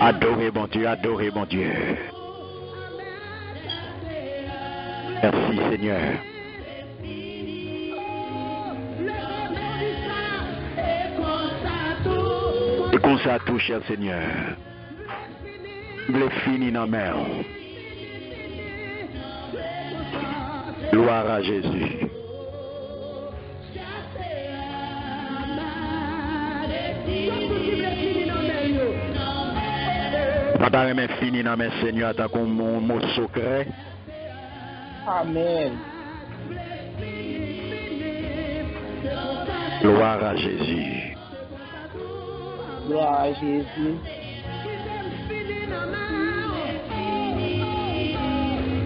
Adorez mon Dieu, adorez mon Dieu. Merci Seigneur. Et qu'on ça tout, cher Seigneur. Blé fini dans la mer. Gloire à Jésus. Papa remet fini dans mes Seigneur tant qu'on mon mot secret. Amen. Gloire à Jésus. Gloire à Jésus.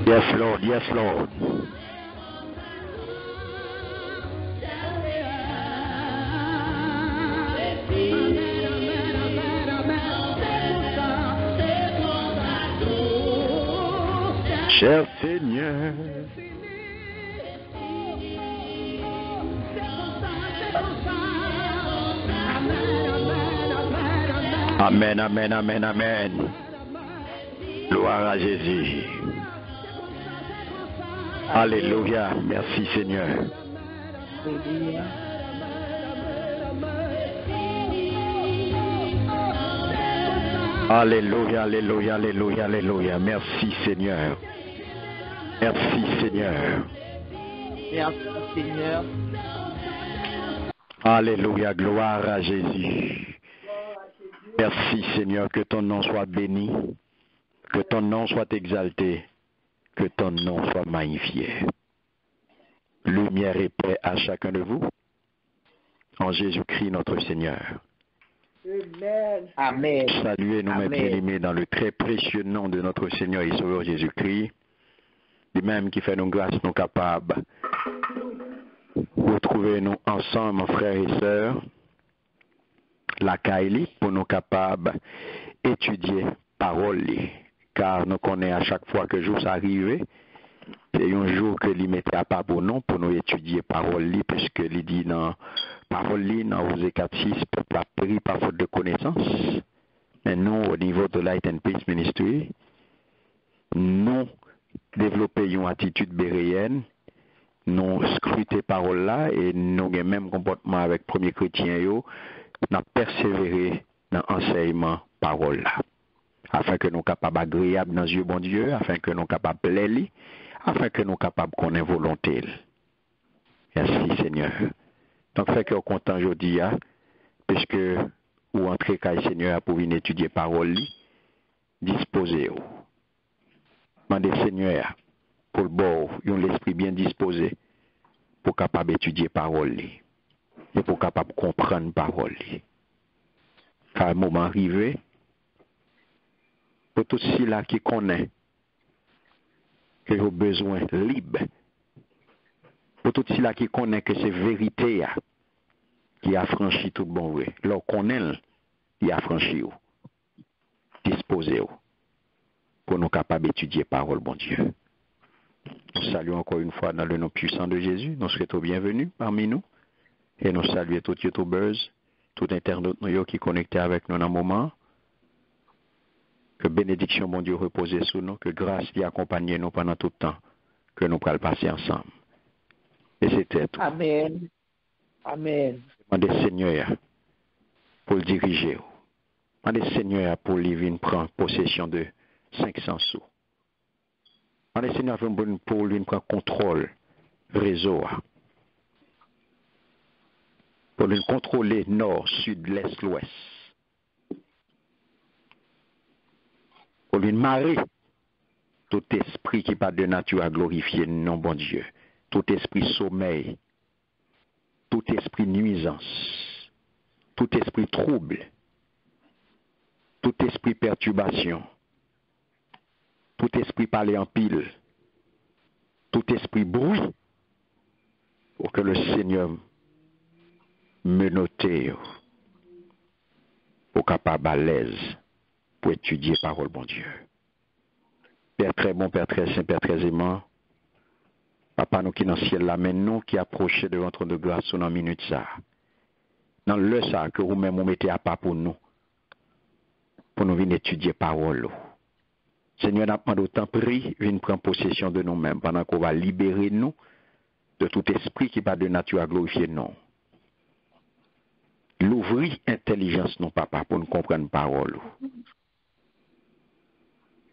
Yes Lord, yes Lord. Cher Seigneur. Amen, amen, amen, amen. Gloire à Jésus. Alléluia. Merci Seigneur. Alléluia. Alléluia, alléluia, alléluia, alléluia. Merci Seigneur. Merci Seigneur. Merci Seigneur. Alléluia, gloire à Jésus. Merci Seigneur, que ton nom soit béni, que ton nom soit exalté, que ton nom soit magnifié. Lumière et paix à chacun de vous, en Jésus-Christ notre Seigneur. Amen. Amen. Saluez-nous mes bien-aimés dans le très précieux nom de notre Seigneur et Sauveur Jésus-Christ, lui-même qui fait nos grâces, nous capables. Retrouvez-nous ensemble, mon frères et sœurs, la Kaili, pour nous capables d'étudier parole, car nous connaissons à chaque fois que jour s'arrive, c'est un jour que l'il mettait à part pour nous étudier parole, puisque l'il dit dans parole, dans Osée 4:6, peuple a pris par faute de connaissance. Mais nous, au niveau de Light and Peace Ministry, nous développer une attitude béréenne, nous scruter parole là et nous avons le même comportement avec premier chrétien, nous persévérer dans l'enseignement parole là. Afin que nous soyons capables agréables dans les yeux bon Dieu, afin que nous soyons capables de plaire, afin que nous soyons capables de connaître volonté. Merci Seigneur. Donc, fait que nous sommes contents aujourd'hui, puisque vous entrez quand Seigneur pour venir étudier parole, disposez-vous. Demandez Seigneur pour le bord, l'esprit bien disposé pour capable étudier parole et pour capable comprendre parole. Car le moment arrivé, pour tous ceux-là qui connaissent que vous avez besoin libre, pour tous ceux-là qui connaissent que c'est vérité qui a franchi tout bon vrai, leur connaît, il a franchi. Disposez-vous pour nous capables d'étudier parole, bon Dieu. Nous saluons encore une fois dans le nom puissant de Jésus. Nous souhaitons bienvenue parmi nous. Et nous saluons tous les youtubeurs, tout internaute qui est connecté avec nous dans le moment. Que bénédiction, bon Dieu, repose sur nous. Que grâce y accompagne nous pendant tout le temps que nous pourrons passer ensemble. Et c'était tout. Amen. Amen. Demandez Seigneur pour le diriger. Demandez Seigneur pour lui venir prendre possession de 500 sous. Demandez Seigneur pour lui prendre contrôle réseau. Pour lui contrôler nord, sud, l'est, l'ouest. Pour lui marrer tout esprit qui pas de nature à glorifier non bon Dieu. Tout esprit sommeil. Tout esprit nuisance. Tout esprit trouble. Tout esprit perturbation. Tout esprit parler en pile. Tout esprit bruit. Pour que le Seigneur me note pour capable à l'aise pour étudier parole, bon Dieu. Père très bon, Père très saint, Père très aimant, Papa nous qui dans le ciel là, mais nous qui approchons devant ton de grâce dans une minute ça. Dans le ça que vous-même vous mettez à part pour nous. pour nous venir étudier parole. Seigneur, n'a pas d'autant pris, viens prendre possession de nous-mêmes pendant qu'on va libérer nous de tout esprit qui pas de nature à glorifier non. L'ouvrir intelligence non papa pour nous comprendre parole.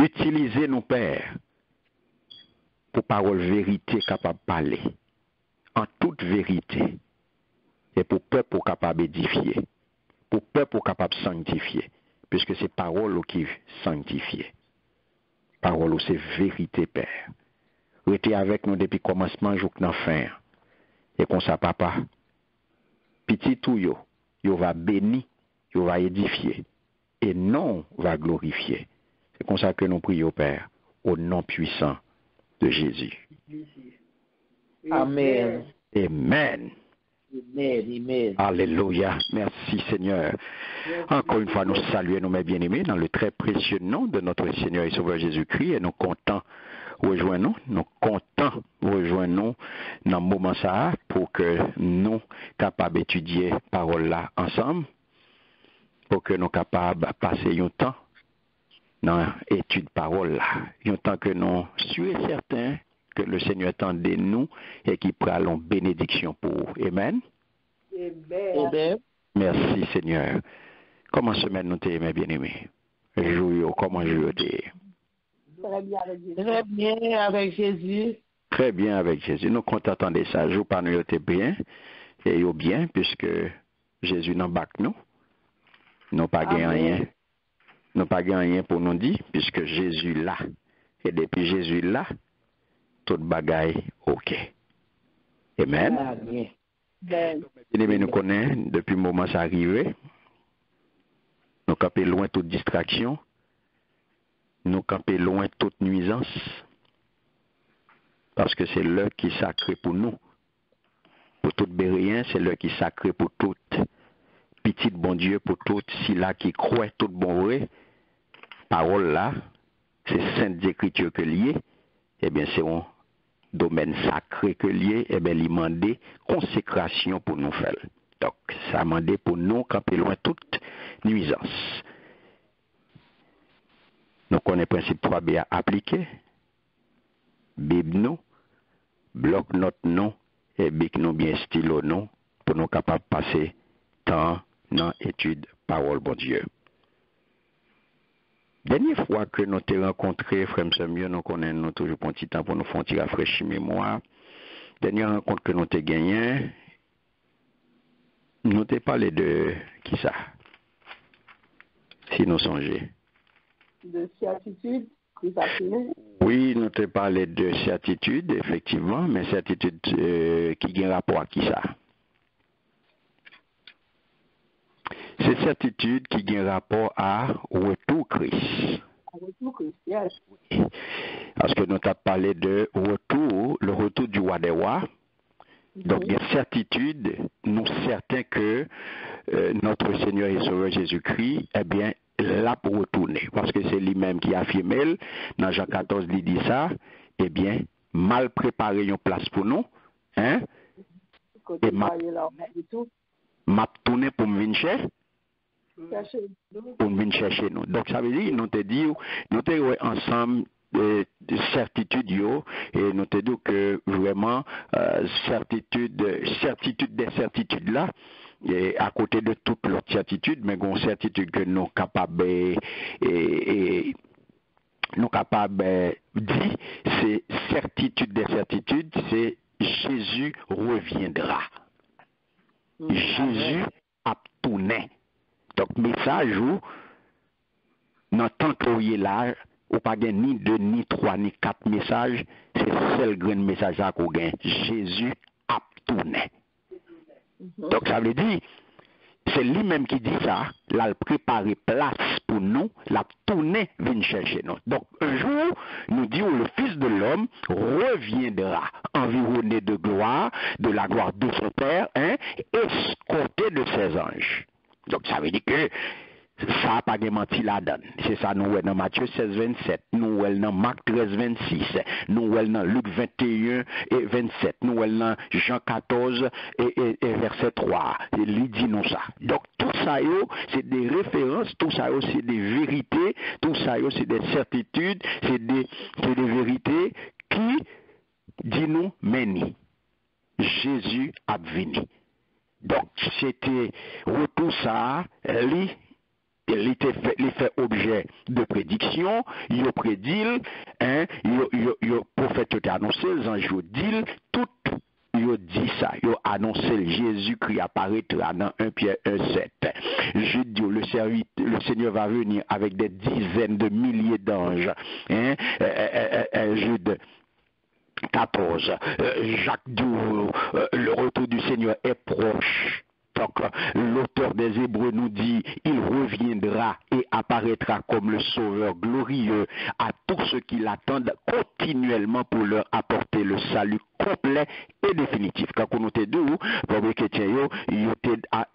Utilisez nos pères pour parole vérité capable de parler en toute vérité et pour peuple capable d'édifier, pour peuple capable de sanctifier, puisque c'est parole qui sanctifie. Parole c'est vérité père. Restez avec nous depuis commencement jusqu'à fin. Et comme ça papa, petit tout yo va bénir, yo va édifier et non va glorifier. C'est comme ça que nous prions Père au nom puissant de Jésus. Amen. Amen. Amen. Alléluia. Merci Seigneur. Encore une fois, nous saluons nos mes bien-aimés dans le très précieux nom de notre Seigneur et Sauveur Jésus-Christ et nous comptons rejoindre nous comptons rejoindre dans le moment ça pour que nous capables d'étudier parole là ensemble, pour que nous capables de passer un temps dans l'étude parole là, un temps que nous sommes certains que le Seigneur attend de nous et qui prend bénédiction pour vous. Amen. Amen. Merci Seigneur. Comment semaine nous t'es mes bien-aimés? Comment je t'ai? Très bien avec Jésus. Très bien avec Jésus. Nous comptons attendre ça. Je pas nous t'es bien et yo bien puisque Jésus n'en bac nous. Nous pas gagné rien. Nous pas gagné rien pour nous dire puisque Jésus là. Et depuis Jésus là, tout bagaille OK. Amen. Amen. Bien-aimés, nous connaissons depuis le moment ça arrivé. Nous camper loin toute distraction. Nous camper loin toute nuisance. Parce que c'est l'heure qui est sacré pour nous. Pour tout Bérien, c'est l'heure qui est sacré pour tout. Petit bon Dieu, pour tout, si là qui croit tout bon vrai. Parole là, c'est sainte écriture que lié. Eh bien, c'est un domaine sacré que lié. Eh bien, il demande consécration pour nous faire. Donc, ça demande pour nous camper loin toute nuisance. Nous connaissons le principe 3B à appliquer. Bible nous, bloc note nous, et bic nous bien stylo nous, pour nous capables de passer temps dans l'étude parole bon Dieu. Dernière fois que nous t'ai rencontré, frère Samuel, nous connaissons toujours un petit temps pour nous faire un petit rafraîchir mémoire. Dernière rencontre que nous t'ai gagné, nous t'ai parlé de qui ça? Si nous songeons. De certitude, oui, nous t'ai parlé de certitude, effectivement, mais certitude qui a un rapport à qui ça? C'est certitude qui a un rapport à retour Christ. Retour Christ, yes. Parce que nous t'avons parlé de retour, le retour du roi des rois. Donc, il y a certitude, nous certains que notre Seigneur et Sauveur Jésus-Christ, eh bien, l'a pour retourner. Parce que c'est lui-même qui a affirmé, dans Jean 14, il dit ça, eh bien, mal préparé une place pour nous, hein? Et m'a tourné pour me venir chercher. Pour me venir chercher nous. Donc, ça veut dire, nous te dit, nous te ensemble, de certitude et nous te dit que vraiment certitude des certitudes là et à côté de toute l'autre certitude mais une certitude que nous capables et nous capables dire c'est certitude des certitudes, c'est Jésus reviendra. Jésus a tourné. Donc message où dans tant que là ou pas ni 2, ni 3, ni 4 messages, c'est le seul grand message qu'on gagne. Jésus a tourné. Donc ça veut dire, c'est lui-même qui dit ça, là, il prépare place pour nous, l'a tourné, vient chercher nous. Donc un jour, nous dit où le Fils de l'homme reviendra, environné de gloire, de la gloire de son Père, hein, escorté de ses anges. Donc ça veut dire que ça n'a pas menti la donne. C'est ça, nous voyons dans Matthieu 16, 27, nous voyons dans Marc 13, 26, nous voyons dans Luc 21 et 27, nous voyons dans Jean 14 et verset 3. Il dit nous ça. Donc tout ça, c'est des références, tout ça, c'est des vérités, tout ça, c'est des certitudes, c'est des vérités qui disent nous, meni. Jésus a venu. Donc, c'était retour ça, il fait objet de prédiction, il a prédit, le prophète a annoncé, les anges dit, tout, il a dit ça, il a annoncé Jésus-Christ apparaîtra dans 1 Pierre 1,7. Je dis, le Seigneur va venir avec des dizaines de milliers d'anges. Jude 14. Jacques dit, le retour du Seigneur est proche. Donc, l'auteur des Hébreux nous dit, il reviendra et apparaîtra comme le Sauveur glorieux à tous ceux qui l'attendent continuellement pour leur apporter le salut complet et définitif. Quand on était deux, les chrétiens, ils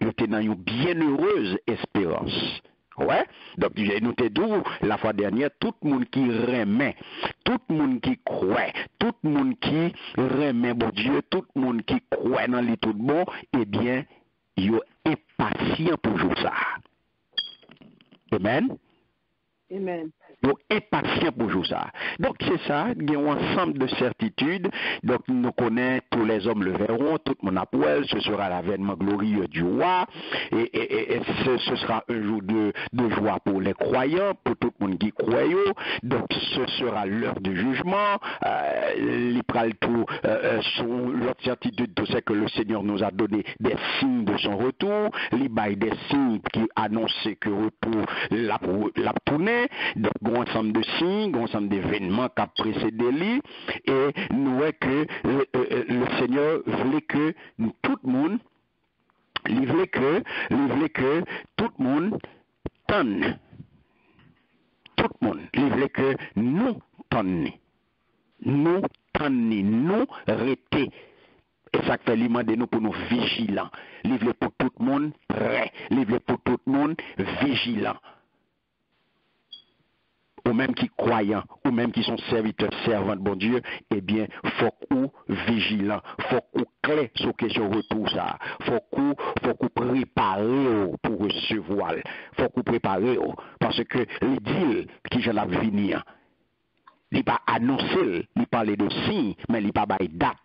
étaient dans une bienheureuse espérance. Ouais, donc nous te dit la fois dernière, tout le monde qui remet, tout le monde qui croit, tout le monde qui remet bon Dieu, tout le monde qui croit dans les tout bon, eh bien, il est impatient pour jouer ça. Amen. Amen. Donc, impatient pour jouer ça. Donc, c'est ça, il y a un ensemble de certitudes. Donc, nous connaissons, tous les hommes le verront, tout le monde appelle, ce sera l'avènement glorieux du roi, et ce sera un jour de joie pour les croyants, pour tout le monde qui croit. Donc, ce sera l'heure du jugement. L'autre certitude, tout c'est que le Seigneur nous a donné des signes de son retour, il y a des signes qui annoncent que retour l'a tourné. Donc, un ensemble de signes, un ensemble d'événements qui a précédé lui, et nous voyons que le Seigneur voulait que tout le monde, il voulait que tout le monde tonne. Tout le monde, il voulait que nous tonne. Nous rester. Et ça fait lui demander nous pour nous vigilants. Il voulait pour tout le monde prêt. Il voulait pour tout le monde vigilant. Ou même qui croyants, ou même qui sont serviteurs, servants de bon Dieu, eh bien, faut qu'on vigilant, faut qu'on clé sur question retour ça, faut qu'on prépare pour recevoir, faut qu'on prépare parce que les deals qui j'en ai venir, il pas annoncé, il parle de signes, mais il pas bail date.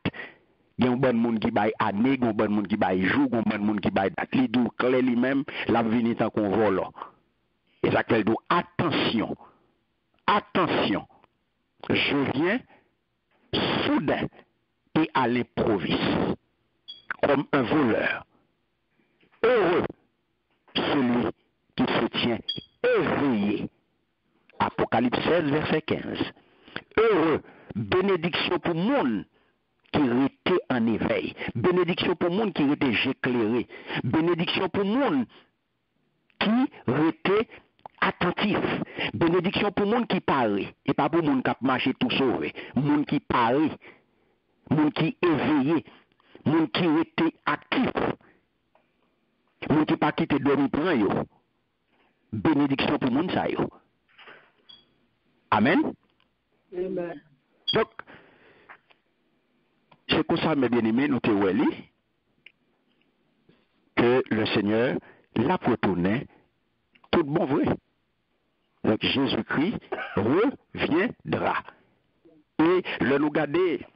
Il y a un bon monde qui bail année, un bon monde qui bail jour, un bon monde qui bail date. Il dit clé lui-même, la venir tant qu'on vole. Et ça fait donc attention. Attention, je viens soudain et à l'improviste, comme un voleur. Heureux celui qui se tient éveillé. Apocalypse 16, verset 15. Heureux, bénédiction pour monde qui était en éveil. Bénédiction pour monde qui était éclairé. Bénédiction pour monde qui était attentif. Bénédiction pour monde qui parle et pas pour monde qui marche tout sauvé. Monde qui parle, monde qui éveillé, monde qui était actif. Monde qui pas quitté dormir prend yo. Bénédiction pour monde ça yo. Amen. Amen. Donc c'est comme ça mes bien-aimés nous te weli que le Seigneur l'a retourné tout bon vrai. Donc Jésus-Christ reviendra. Et le nous garder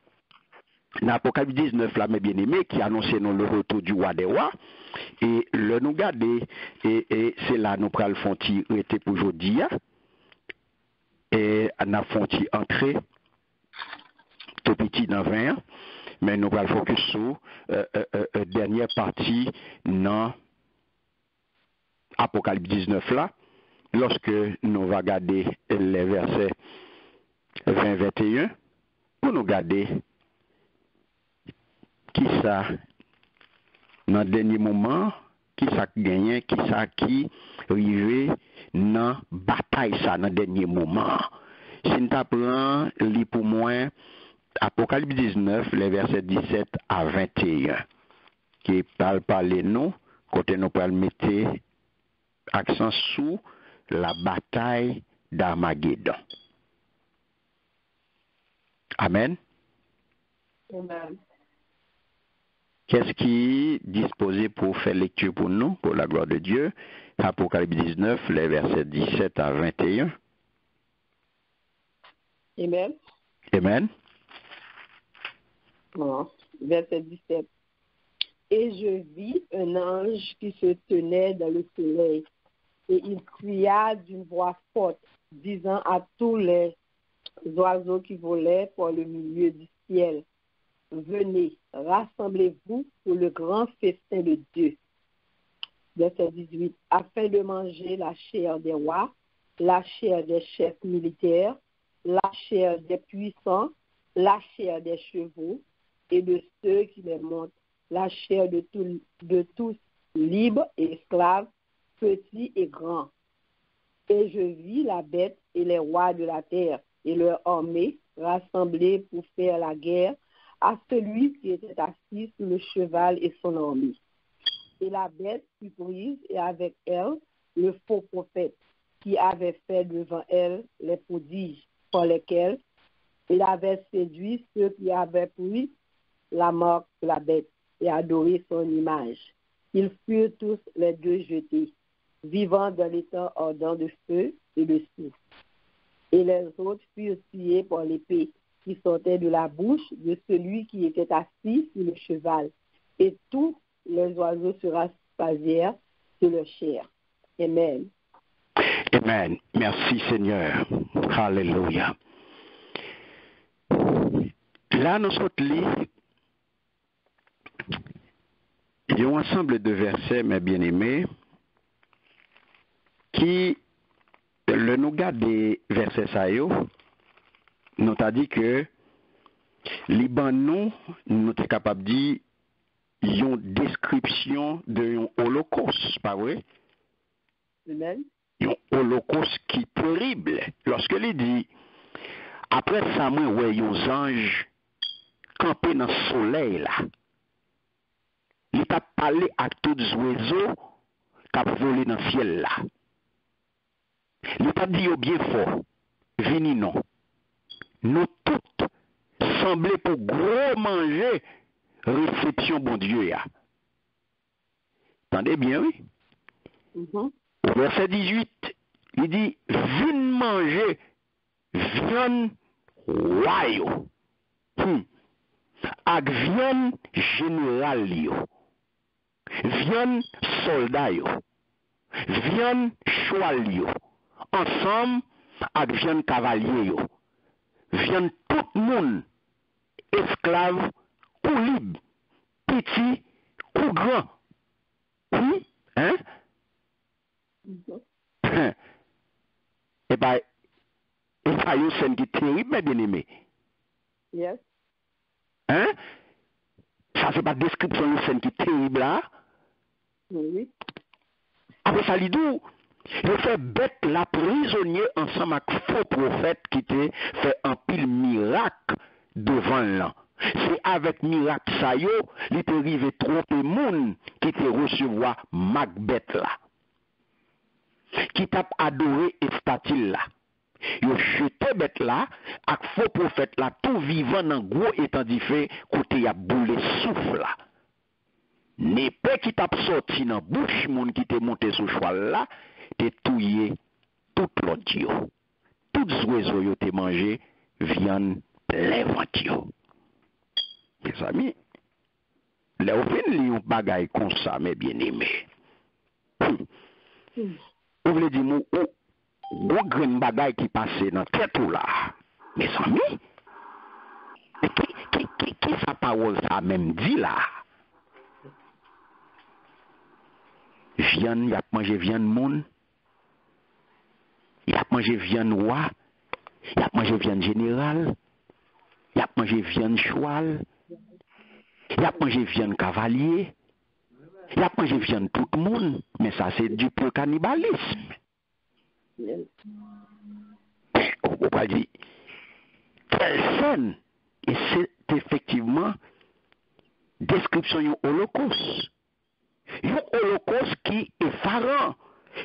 dans l'Apocalypse 19 là mes bien-aimés qui annonçait nous le retour du roi des rois et le nous garder et c'est là nous pral fonti était pour aujourd'hui et on a fonti entrer tout petit dans 20 ans mais nous pral focus sur dernière partie dans Apocalypse 19 là. Lorsque nous va regarder les versets 20-21, pour nous regarder qui ça, dans le dernier moment, qui ça gagné, qui ça qui arrivé dans la bataille ça, dans le dernier moment. Si nous apprenons, lis pour moi, Apocalypse 19, les versets 17 à 21, qui parle parler nous, côté nous parle mettre accent sous la bataille d'Armageddon. Amen. Amen. Qu'est-ce qui est disposé pour faire lecture pour nous, pour la gloire de Dieu? Apocalypse 19, les versets 17 à 21. Amen. Amen. Bon, verset 17. Et je vis un ange qui se tenait dans le soleil, et il cria d'une voix forte, disant à tous les oiseaux qui volaient par le milieu du ciel, venez, rassemblez-vous pour le grand festin de Dieu. Verset 18. Afin de manger la chair des rois, la chair des chefs militaires, la chair des puissants, la chair des chevaux et de ceux qui les montent, la chair de tous libres et esclaves, petits et grands. Et je vis la bête et les rois de la terre et leur armée rassemblés pour faire la guerre à celui qui était assis sur le cheval et son armée. Et la bête fut prise, et avec elle le faux prophète, qui avait fait devant elle les prodiges par lesquels il avait séduit ceux qui avaient pris la marque de la bête et adoré son image. Ils furent tous les deux jetés, vivant dans l'étang ardent de feu et de soufre. Et les autres furent tués par l'épée qui sortait de la bouche de celui qui était assis sur le cheval. Et tous les oiseaux se rassasièrent sur leur chair. Amen. Amen. Merci Seigneur. Alléluia. Là, nous sommes lits. Il y a un ensemble de versets, mes bien-aimés, qui, le nous garde des versets ça, nous t'a dit que Liban nous sommes capables de dire une description de un holocauste, pas vrai? Amen. Un holocauste qui est terrible. Lorsque il dit, après ça, moi, ouais, les anges campés dans le soleil là. Il t'a parlé à tous les oiseaux qui ont volé dans le ciel là. Il t'a dit au bien fort, venez non. Nous tous semblons pour gros manger réception bon Dieu ya. Entendez bien, oui? Verset 18, il dit, venez manger viande royale. Ak viande générale yo. Viande soldat yo. Viande cheval yo. Ensemble ak viande cavalier yo. Viande tout moun, esclave ou libre, petit ou grand. Hein? Et pas une scène qui est terrible, mes bien-aimés. Yes. Hein? Ça, c'est pas description de scène qui est terrible là. Oui. Après ça, l'idou, il fait bête la prisonnier ensemble avec faux prophète qui te fait un pile miracle devant l'an. C'est avec miracle ça yo, il te arrivé tromper moun qui te recevoir Macbeth là. Qui t'a adoré et statue là. Yo jeté bête là, avec faux prophète là, tout vivant dans gros étendue fait, côté y a boulé souffle là. N'épée qui t'a sorti dans bouche moun qui t'est monté sous cheval là, t'es touillé tout l'autre yo. Tout oiseaux yo t'es mangé, viande plein ventre yo. Mes amis, les ouvres li yon bagay comme ça, mes bien-aimés. Vous voulez dire, ou grand bagay qui passe dans tête ou là, mes amis, qui sa parole ça même dit là? Viande, y a mangé viande moun, y a mangé viande roi, y a mangé viande général, y a mangé viande cheval, y a mangé viande cavalier, y a mangé viande tout le monde, mais ça c'est du pur cannibalisme. On va dire, quelle scène, et c'est effectivement description d'un holocauste. Un holocauste qui est effarant.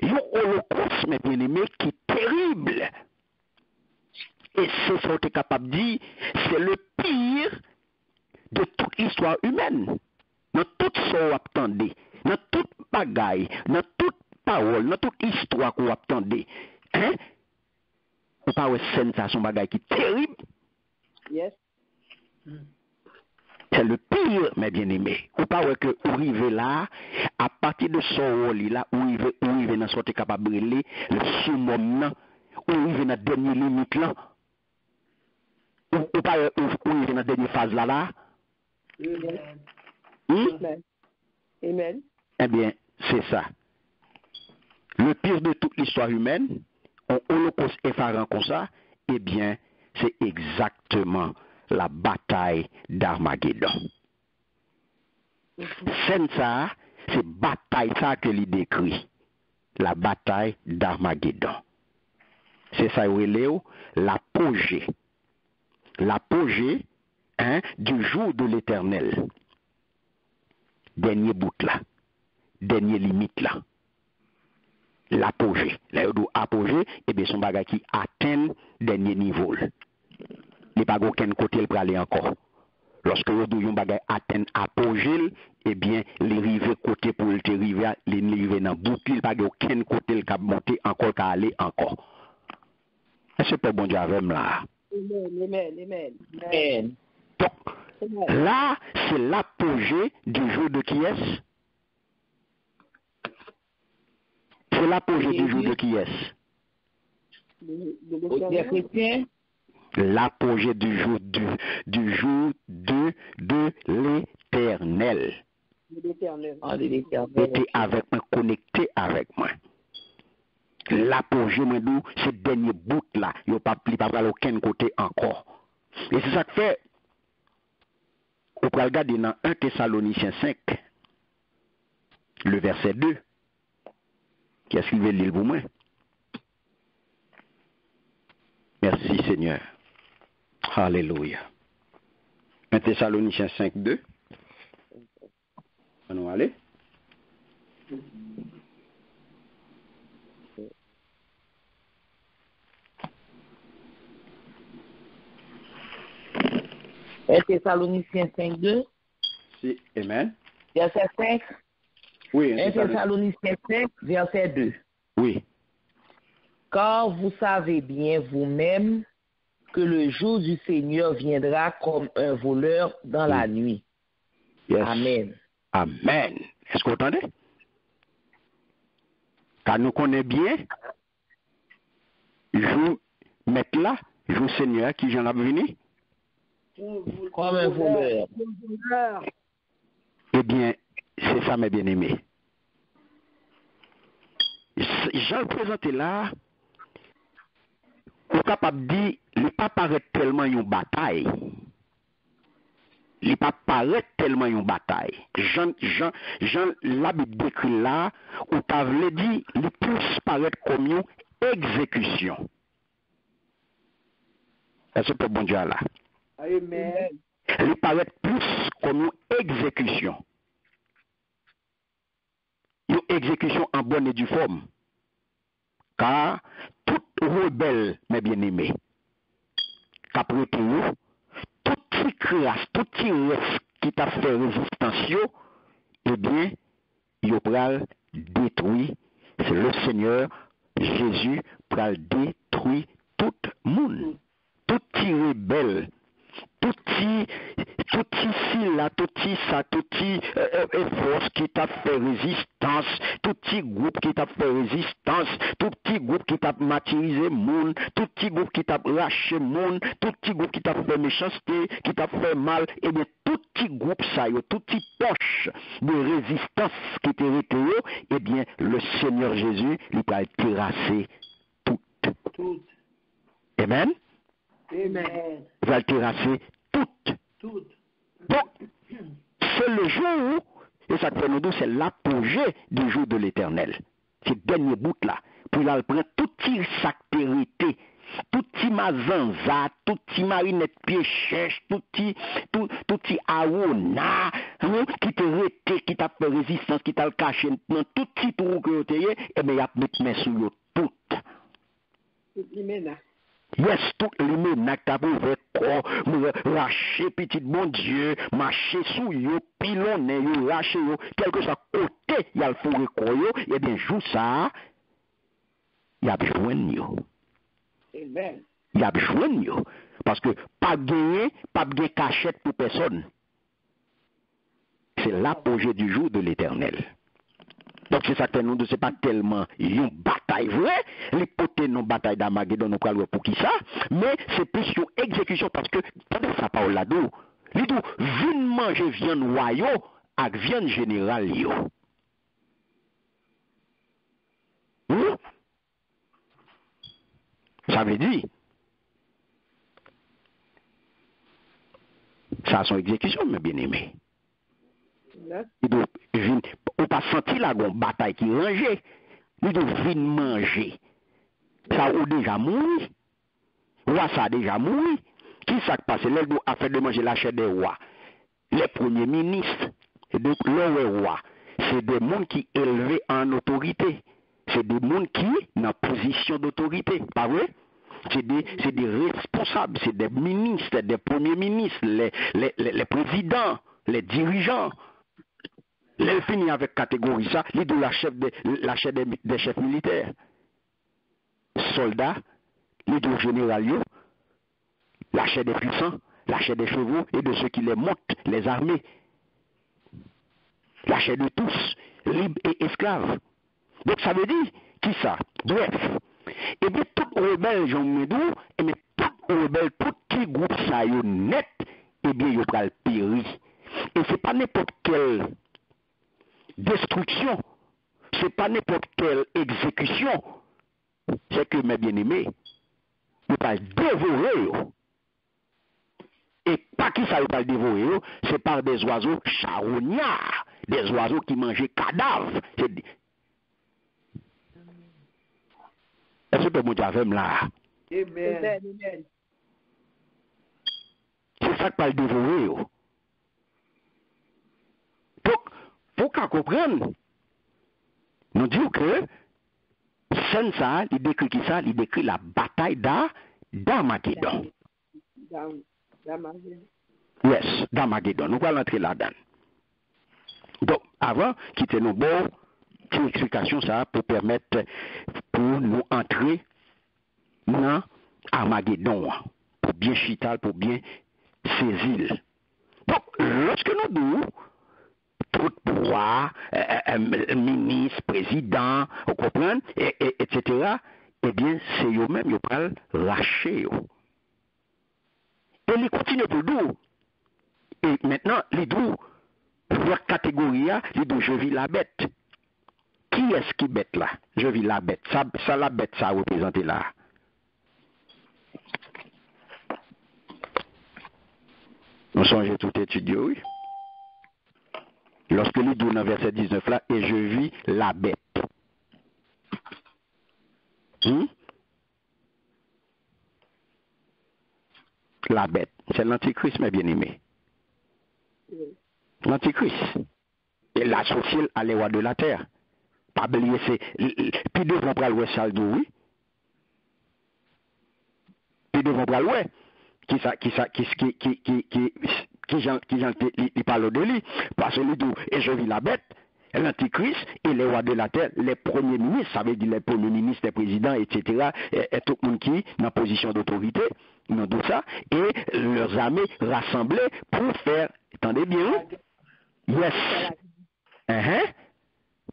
Un holocauste, mes bien-aimés, qui est terrible. Et c'est ce qu'on est capable de dire, c'est le pire de toute l'histoire humaine. dans tout ce qu'on attendait, dans toute bagaille, dans toute parole, dans toute histoire qu'on attendait, hein? Ou pas scène ça son bagaille qui est terrible. Yes. C'est le pire, mes bien-aimés. Ou pas que vous arrivez là, à partir de ce rôle là, vous arrivez dans sorte capable de brûler le summum là, ou arrivez dans la dernière limite là, ou pas arrivez dans la dernière phase là. Amen. Amen. Eh bien, c'est ça. Le pire de toute l'histoire humaine, un holocauste effarant comme ça, eh bien, c'est exactement la bataille d'Armageddon. C'est ça, c'est bataille ça que l'il décrit. La bataille d'Armageddon. C'est ça, Léo, l'apogée. L'apogée, hein, du jour de l'Éternel. Dernier bout là. Dernier limite là. L'apogée. Là, apogée, eh bien, son bagage qui atteint dernier niveau. Il n'y a pas aucun côté il peut aller encore. Lorsque vous avez un bagage atteint apogée, eh bien, les rives côté pour le river, les rives dans boucle, il n'y a pas aucun côté il peut monter encore, qu'à aller encore. C'est pas bon Dieu avec là. Amen. Donc, là, c'est l'apogée du jour de qui est-ce? C'est l'apogée du jour de qui est-ce? Des chrétiens. L'apogée du jour de l'Éternel. Était avec moi, connecté avec moi. L'apogée, c'est dernier bout là. Il n'y a pas aucun côté encore. Et c'est ça que fait. On peut regarder dans 1 Thessaloniciens 5, le verset 2. Qu'est-ce qu'il veut lire pour moi? Merci Seigneur. Alléluia. 1 Thessaloniciens 5, 2. On va aller. Thessaloniciens 5, 2. Si, amen. Verset 5. Oui, 1 Thessaloniciens 5, verset 2. Oui. Car vous savez bien vous-même que le jour du Seigneur viendra comme un voleur dans la nuit. Yes. Amen. Amen. Est-ce que vous entendez? Car nous connaissons bien, jour mettre là, jour Seigneur qui j'en a venu. Comme un voleur. Eh bien, c'est ça mes bien-aimés. Jean le présenté là, on est capable de dire, il n'est pas paraître tellement une bataille. Il n'est pas paraître tellement une bataille. Jean, la Bible décrit là, où tu avais dit, il plus paraître comme une exécution. Est-ce que bon Dieu là? Amen. Il paraît plus comme une exécution. Une exécution en bonne et due forme. Car toute rebelle, mes bien-aimés, qu'après tout, toute crasse, toute reste qui t'a fait résistance, eh bien, il va détruire. C'est le Seigneur Jésus pour détruire tout le monde. Tout rebelle. Tout là, tout ça, tout force qui t'a fait résistance, tout petit groupe qui t'a fait résistance, tout petit groupe qui t'a martyrisé monde, tout petit groupe qui t'a lâché monde, tout petit groupe qui t'a fait méchanceté, qui t'a fait mal, et bien tout petit groupe ça, tout petit poche de résistance qui t'est retiré, et bien le Seigneur Jésus, il va terrasser tout. Amen. Amen. Il va terrasser toutes. Donc, c'est le jour, et ça fait nous dire, c'est l'apogée du jour de l'Éternel. C'est le dernier bout là. Puis là, il prend tout petit sac périté, tout petit mazanza, tout petit marinette pied chèche, tout petit aona, qui te rete, qui t'a fait résistance, qui t'a caché, dans tout petit trou que tu es, et bien, il y a mis main sur eux toutes. Amen. Yes, tout les menaces t'as pour faire corps, racher petit bon Dieu, marcher sous yo, pilonner yo, racher yo, quelque soit côté, il y a le fourré corps yo, et bien jour ça, il y a besoin yo. Amen. Il y a besoin yo. Parce que pas gagner cachette pour personne. C'est l'apogée du jour de l'Éternel. Donc c'est ça que nous, c'est pas tellement une bataille vraie, les potés non bataille d'Armageddon, nous parlons pour qui ça, mais c'est plus une exécution parce que, pendant sa parole là-dedans, il dit, viens manger viande royaux avec viande générale yo. Ça veut dire, ça a son exécution, mes bien-aimés. On pas senti la bataille qui rangeait. Il doit venir manger. Ça ou déjà mouru. Roi ça déjà mouru. Qui ça qui passe? Là, a fait de manger la chair des rois. Les premiers ministres, le roi, c'est des gens qui élevés en autorité. C'est des gens qui en position d'autorité. Pas vrai? C'est des responsables, c'est des ministres, des premiers ministres, les présidents, les dirigeants. Là, il finit avec catégorie ça, il dit la chef des chefs militaires. Soldats, il dit général, la chef des puissants, la chef des chevaux et de ceux qui les montent, les armées. La chef de tous, libres et esclaves. Donc ça veut dire, qui ça? Bref. Et bien, tout rebelle, Jean Médou, et bien, tout rebelle, tout qui groupe ça, yo net, et bien, yo pral péri. Et c'est pas n'importe quelle destruction, c'est pas n'importe quelle exécution, c'est que mes bien-aimés, ils vont dévorer. Et pas qui ça va dévorer, c'est par des oiseaux charognards, des oiseaux qui mangeaient cadavres. Est-ce que mon Dieu avait là? Amen. C'est ça que va le dévorer. Donc, pour qu'on comprenne, nous disons que scène ça, il décrit qui ça? Il décrit la bataille d'Armageddon. Yes, d'Armageddon. Nous allons entrer là-dedans. Donc, avant, quitter nos bords, une explication ça pour permettre pour nous entrer dans Armageddon, pour bien chital, pour bien saisir. Donc, lorsque nous disons tout pouvoir, ministre, président, vous comprenez, etc., eh bien, c'est eux-mêmes qui peuvent lâcher. Et ils continuent pour nous. Et maintenant, les deux, leur catégorie, les deux, je vis la bête. Qui est-ce qui bête là? Je vis la bête. Ça la bête, ça représente là. Nous sommes tout étudiés, oui. Lorsque nous disons dans verset 19 là, et je vis la bête. La bête. C'est l'antichrist, mes bien-aimés. L'antichrist. Et l'associé à les rois de la terre. Pas oublier, c'est. Puis devant pral ouais saldo, oui. Puis devant pral ouais. Qui parle de lui. Parce que lui dit, et je vis la bête. L'antichrist et les rois de la terre, les premiers ministres, ça veut dire les premiers ministres, les présidents, etc., et tout le monde qui est dans position d'autorité, dans tout ça, et leurs armées rassemblées pour faire, attendez bien, oui? Yes.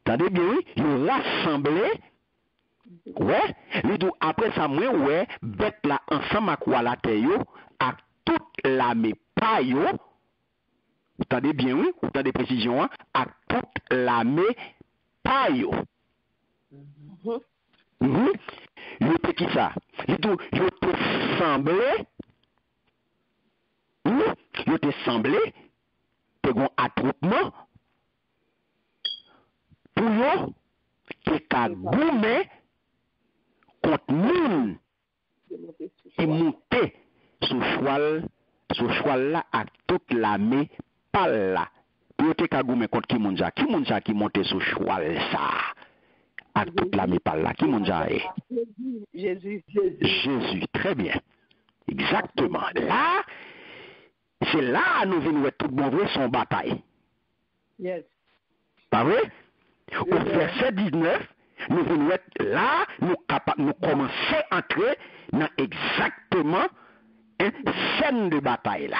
Attendez bien, oui? Ils rassemblés, ouais, après ça, moi, ouais, bête là, ensemble à quoi la terre, à toute l'armée paille, vous entendez bien, oui? Vous entendez précision, hein? À toute l'armée paille. Vous êtes qui ça? Vous êtes semblé, vous êtes semblé, vous avez un attroupement, pour vous, qui est gourmet contre nous, et monter sous cheval là à toute l'armée là. Pour te kagoume contre qui moun ça qui monte sur cheval ça à toute la mépale là. Qui m'ont dit? Jésus. Jésus, très bien. Exactement. Là, c'est là nous venons tout bon vrai son bataille. Yes. Pas vrai? Au verset 19, nous venons là, nous commençons à entrer dans exactement une scène de bataille là.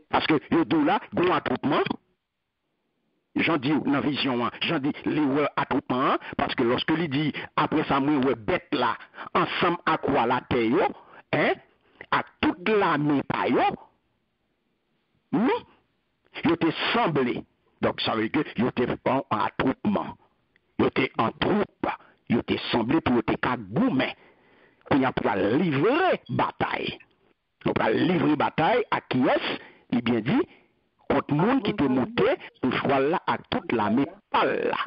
Parce que le dos là, gros attroupement, j'en dis dans vision, j'en dis les attroupement, parce que lorsque il dit après ça, moi, bête là, ensemble à quoi la terre, hein, à toute la mépaille, il était semblé. Donc ça veut dire que il était en attroupement, il était en troupe, il était semblé pour être cagoumé. Il a pas livré bataille. On va livrer bataille à qui est-ce? Il bien dit, contre le monde qui était monté, pour choix là à toute la mépale là.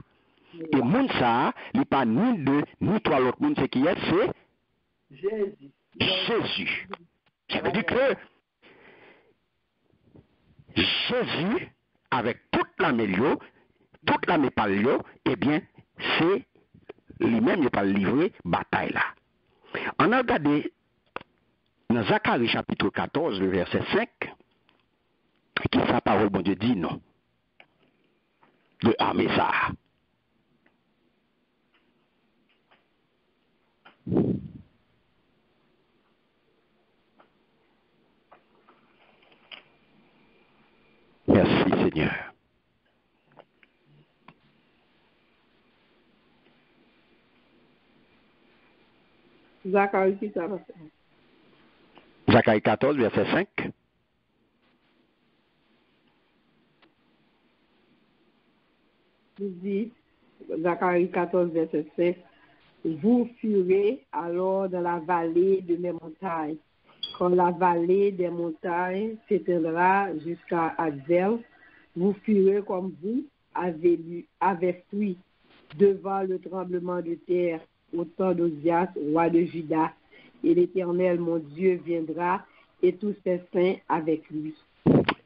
Et le monde ça, il n'est pas ni deux, ni trois l'autre monde, c'est qui est, c'est Jésus. Ça veut dire que Jésus, avec toute la mélio, toute la mépale, eh bien, c'est lui-même qui va livrer bataille là. On a regardé dans Zacharie chapitre 14, le verset 5, qui sa parole, bon Dieu, dit non. De armer ça. Merci Seigneur. Zacharie, qui ça va faire? Zacharie 14, verset 5. Il dit, Zacharie 14, verset 5, vous fuirez alors dans la vallée de mes montagnes. Quand la vallée des montagnes s'éteindra jusqu'à Adzel, vous fuirez comme vous avez fui devant le tremblement de terre au temps d'Osias, roi de Juda. Et l'Éternel, mon Dieu, viendra et tous ses saints avec lui.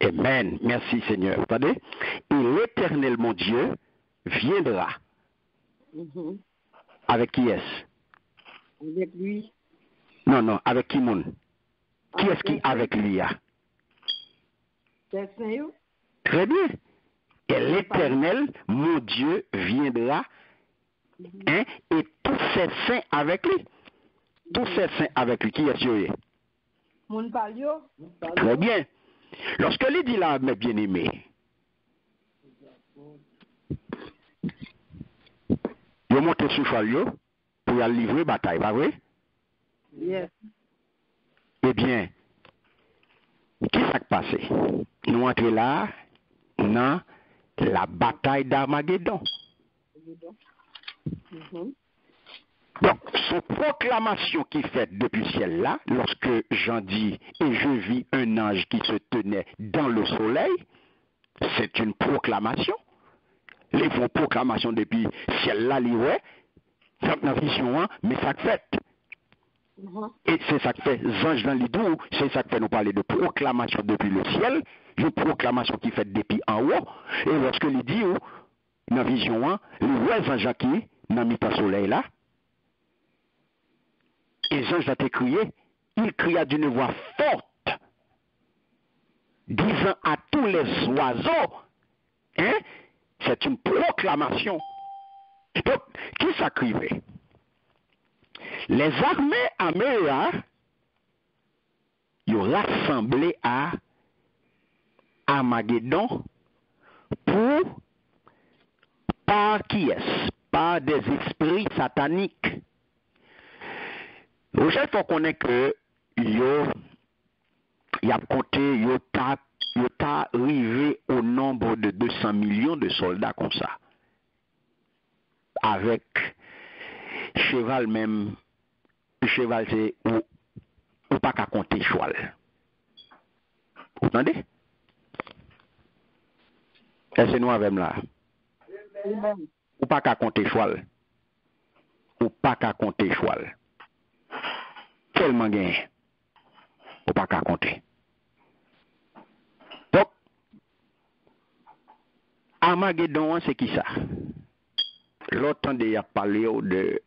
Amen. Merci Seigneur. Attendez. Et l'Éternel, mon Dieu, viendra. Mm-hmm. Avec qui est-ce? Avec lui. Non, avec qui monde? Qui est-ce qui avec lui a? C'est saint. Très bien. Et l'Éternel, mon Dieu, viendra, hein, et tous ses saints avec lui. Tous ses saints avec lui. Qui est-ce? Mon palio. Très bien. Lorsque il dit là, mes bien-aimés, il monte sur cheval pour y livrer bataille, pas vrai? Yes. Eh bien, qu'est-ce qui s'est passé? Nous entrons là dans la bataille d'Armageddon. Mm-hmm. Donc, son proclamation qui fait depuis le ciel là, lorsque Jean dit « Et je vis un ange qui se tenait dans le soleil », c'est une proclamation. Les font proclamation depuis le ciel là, ouais, ça n'a vision, mais ça fait. Et c'est ça que fait ange dans l'idou, c'est ça que fait nous parler de proclamation depuis le ciel, une proclamation qui fait depuis en haut, et lorsque il dit, dans la vision, les vrais anges qui, dans le soleil là, et les anges ont crié, il cria d'une voix forte, disant à tous les oiseaux, hein, c'est une proclamation. Donc, qui s'acrivait? Les armées américaines, ils ont rassemblé à Armageddon par qui est-ce? Par des esprits sataniques. Aujourd'hui, il faut connaître que il a compté, il a arrivé au nombre de 200 millions de soldats comme ça. Avec cheval même, cheval c'est ou pas qu'à compter cheval. Vous entendez? Est-ce que nous avons là? Ou pas qu'à compter cheval. Ou pas qu'à compter cheval. Tellement gagné. Ou pas qu'à compter. Donc, Armageddon, c'est qui ça? l'autre il a parlé de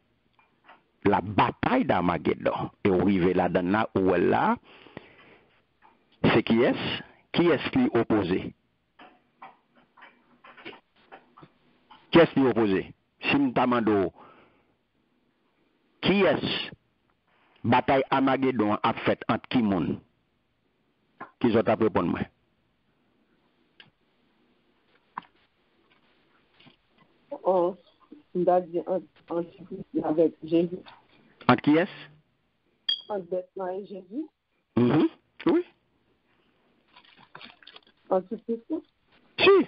la bataille d'Armageddon. Et on arrive là-dedans, là, où elle là, c'est qui est-ce? Qui est-ce qui est opposé? Qui est-ce qui est opposé? Si nous demandons, qui est-ce? Bataille Armageddon a fait entre qui monde? Qui ont répondu moi? On a dit avec Jésus. Entre qui est-ce? Entre Bethléem et Jésus. Oui. Entre Christ. Si.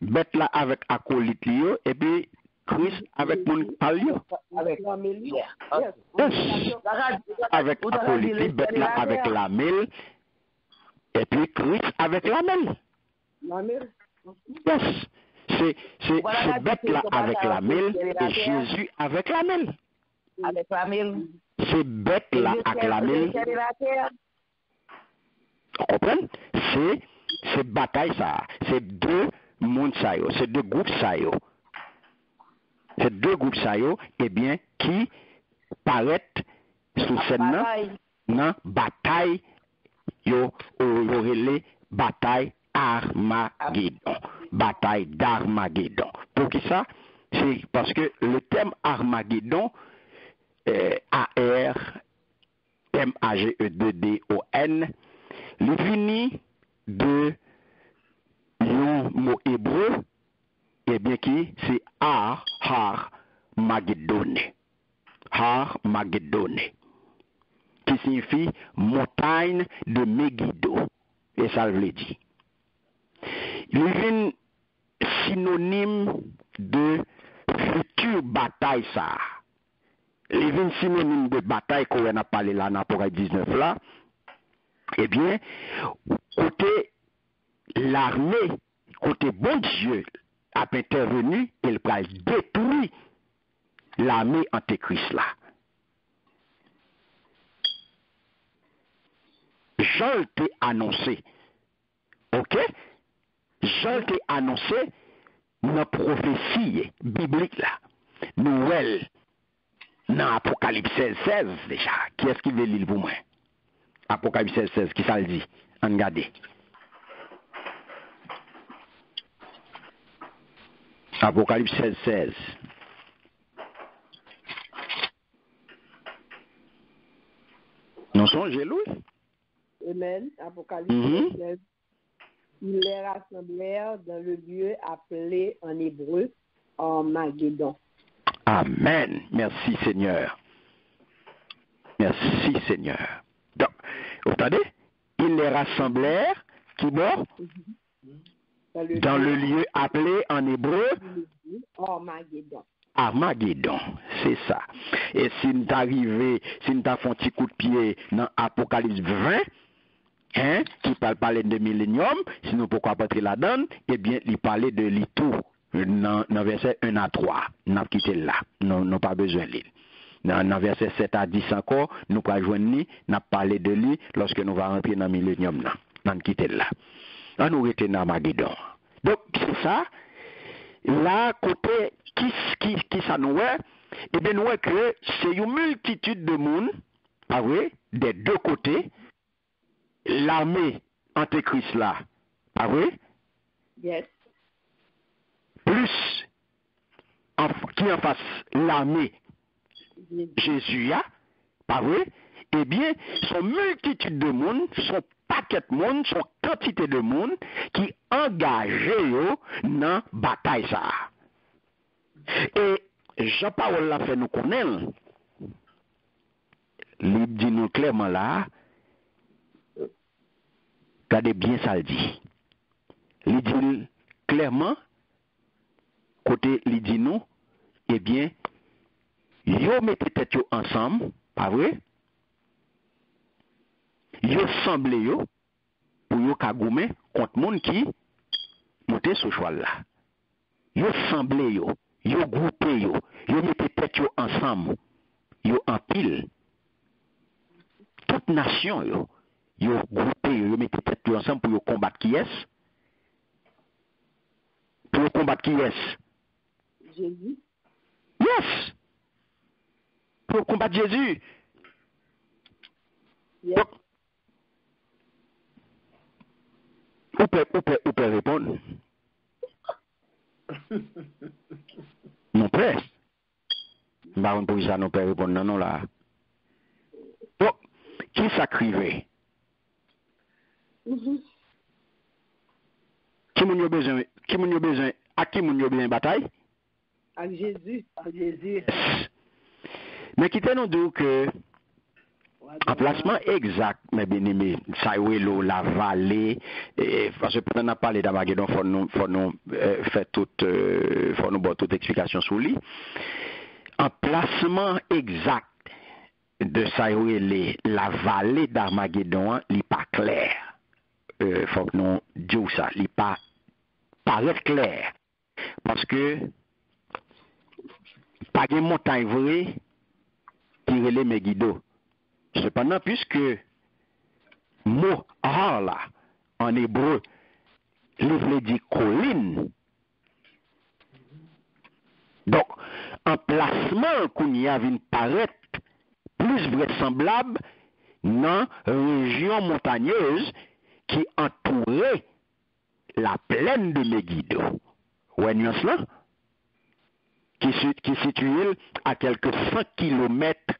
Bête là avec acolyte liyo, et puis Christ avec mon palio. Avec la mêle. Yes. Avec acolyte, bête là avec la mêle, et puis Christ avec la mêle. La mêle. Yes. C'est bête là avec la mêle et Jésus avec la mêle. Avec la mêle. C'est bête là avec la mêle. Vous comprenez? C'est bataille ça. C'est deux mondes ça, c'est deux groupes ça. C'est deux groupes ça, eh bien, qui paraissent sous scène dans bataille, yo relé bataille Armageddon. Bataille d'Armageddon. Pour qui ça? C'est parce que le thème Armageddon, A-R-M-A-G-E-D-D-O-N, il vient de un mot hébreu, eh bien qui c'est Har Magedone. Har Magedone. Qui signifie montagne de Megiddo. Et ça veut dire. Il vient synonyme de future bataille ça. Il vient synonyme de bataille qu'on a parlé là dans l'Apocalypse 19 là. Eh bien, côté l'armée, côté bon Dieu, a intervenu, il va détruire l'armée antéchrist là. Jean t'a annoncé. OK? Jean t'a annoncé dans prophétie biblique là. Noël dans Apocalypse 16 déjà. Qui est-ce qui veut lire pour moi? Apocalypse 16, qui ça le dit? Regardez. Apocalypse 16. Nous sommes jaloux? Amen. Apocalypse 16. Ils les rassemblèrent dans le lieu appelé en hébreu Armageddon. Amen. Merci Seigneur. Merci Seigneur. Donc, vous entendez? Ils les rassemblèrent, qui bon? Dans le lieu appelé en hébreu Armageddon. Armageddon, c'est ça. Et si nous arrivons, si nous avons un petit coup de pied dans Apocalypse 20, qui parle de millénium, sinon pourquoi pas entrer là-dedans, eh bien, il parlait de l'Itou, dans verset 1 à 3. Nous avons quitté là, nous n'avons pas besoin de l'île. Dans verset 7 à 10 encore, nous allons joindre lui, nous avons parlé de lui lorsque nous allons rentrer dans le millénium. Nous avons quitté là. Nous avons été dans Armageddon. Donc, c'est ça. Là, côté, qui ça nous est, eh bien, nous voyons que c'est une multitude de monde, pas vrai, des deux côtés, l'armée antéchrist là, pas vrai? Yes. Plus, qui en face l'armée Jésus, pas vrai? Eh bien, son multitude de monde, son paquet de monde, son quantité de monde qui engagé dans la bataille ça. Et Jean-Paul l'a fait nous connaître. Il dit nous clairement là, regardez bien ça le dit. Il dit clairement, côté il dit nous, eh bien, yo mettez tête yo ensemble, pas vrai? Yo semblé yo pour yo kagoumen contre monde qui monte sur cheval là. Yo semblé yo groupé yo mettez tête yo ensemble, yo en pile. Toute nation yo groupé yo mettez tête yo ensemble pour yo combattre qui est? Pour yo combattre qui est? Jésus. Yes. Pour combattre Jésus. Yes. Donc, ou peut répondre. Non, père. Baron pour ça, non, peut répondre. Non, là. Donc, qui s'acrivait? Qui moun yo besoin, à qui moun yo besoin bataille? À Jésus. À Jésus. Mais qui nous dit que emplacement exact, mes bien-aimés, ça y est la vallée, parce que pendant qu'on a parlé d'Armageddon, faut nous faire faut nous voir toute explication sur lui. Emplacement exact de ça y est la vallée d'Armageddon, il n'est pas clair. Faut que nous disions ça, il n'est pas paraît clair, parce que pas de montagne vraie qui relève Megiddo. Cependant, puisque mot har là, en hébreu, il veut dire colline. Donc, emplacement qu'on y a vient paraître plus vraisemblable dans la région montagneuse qui entourait la plaine de Megiddo. Vous voyez cela? Qui est située à quelques 100 kilomètres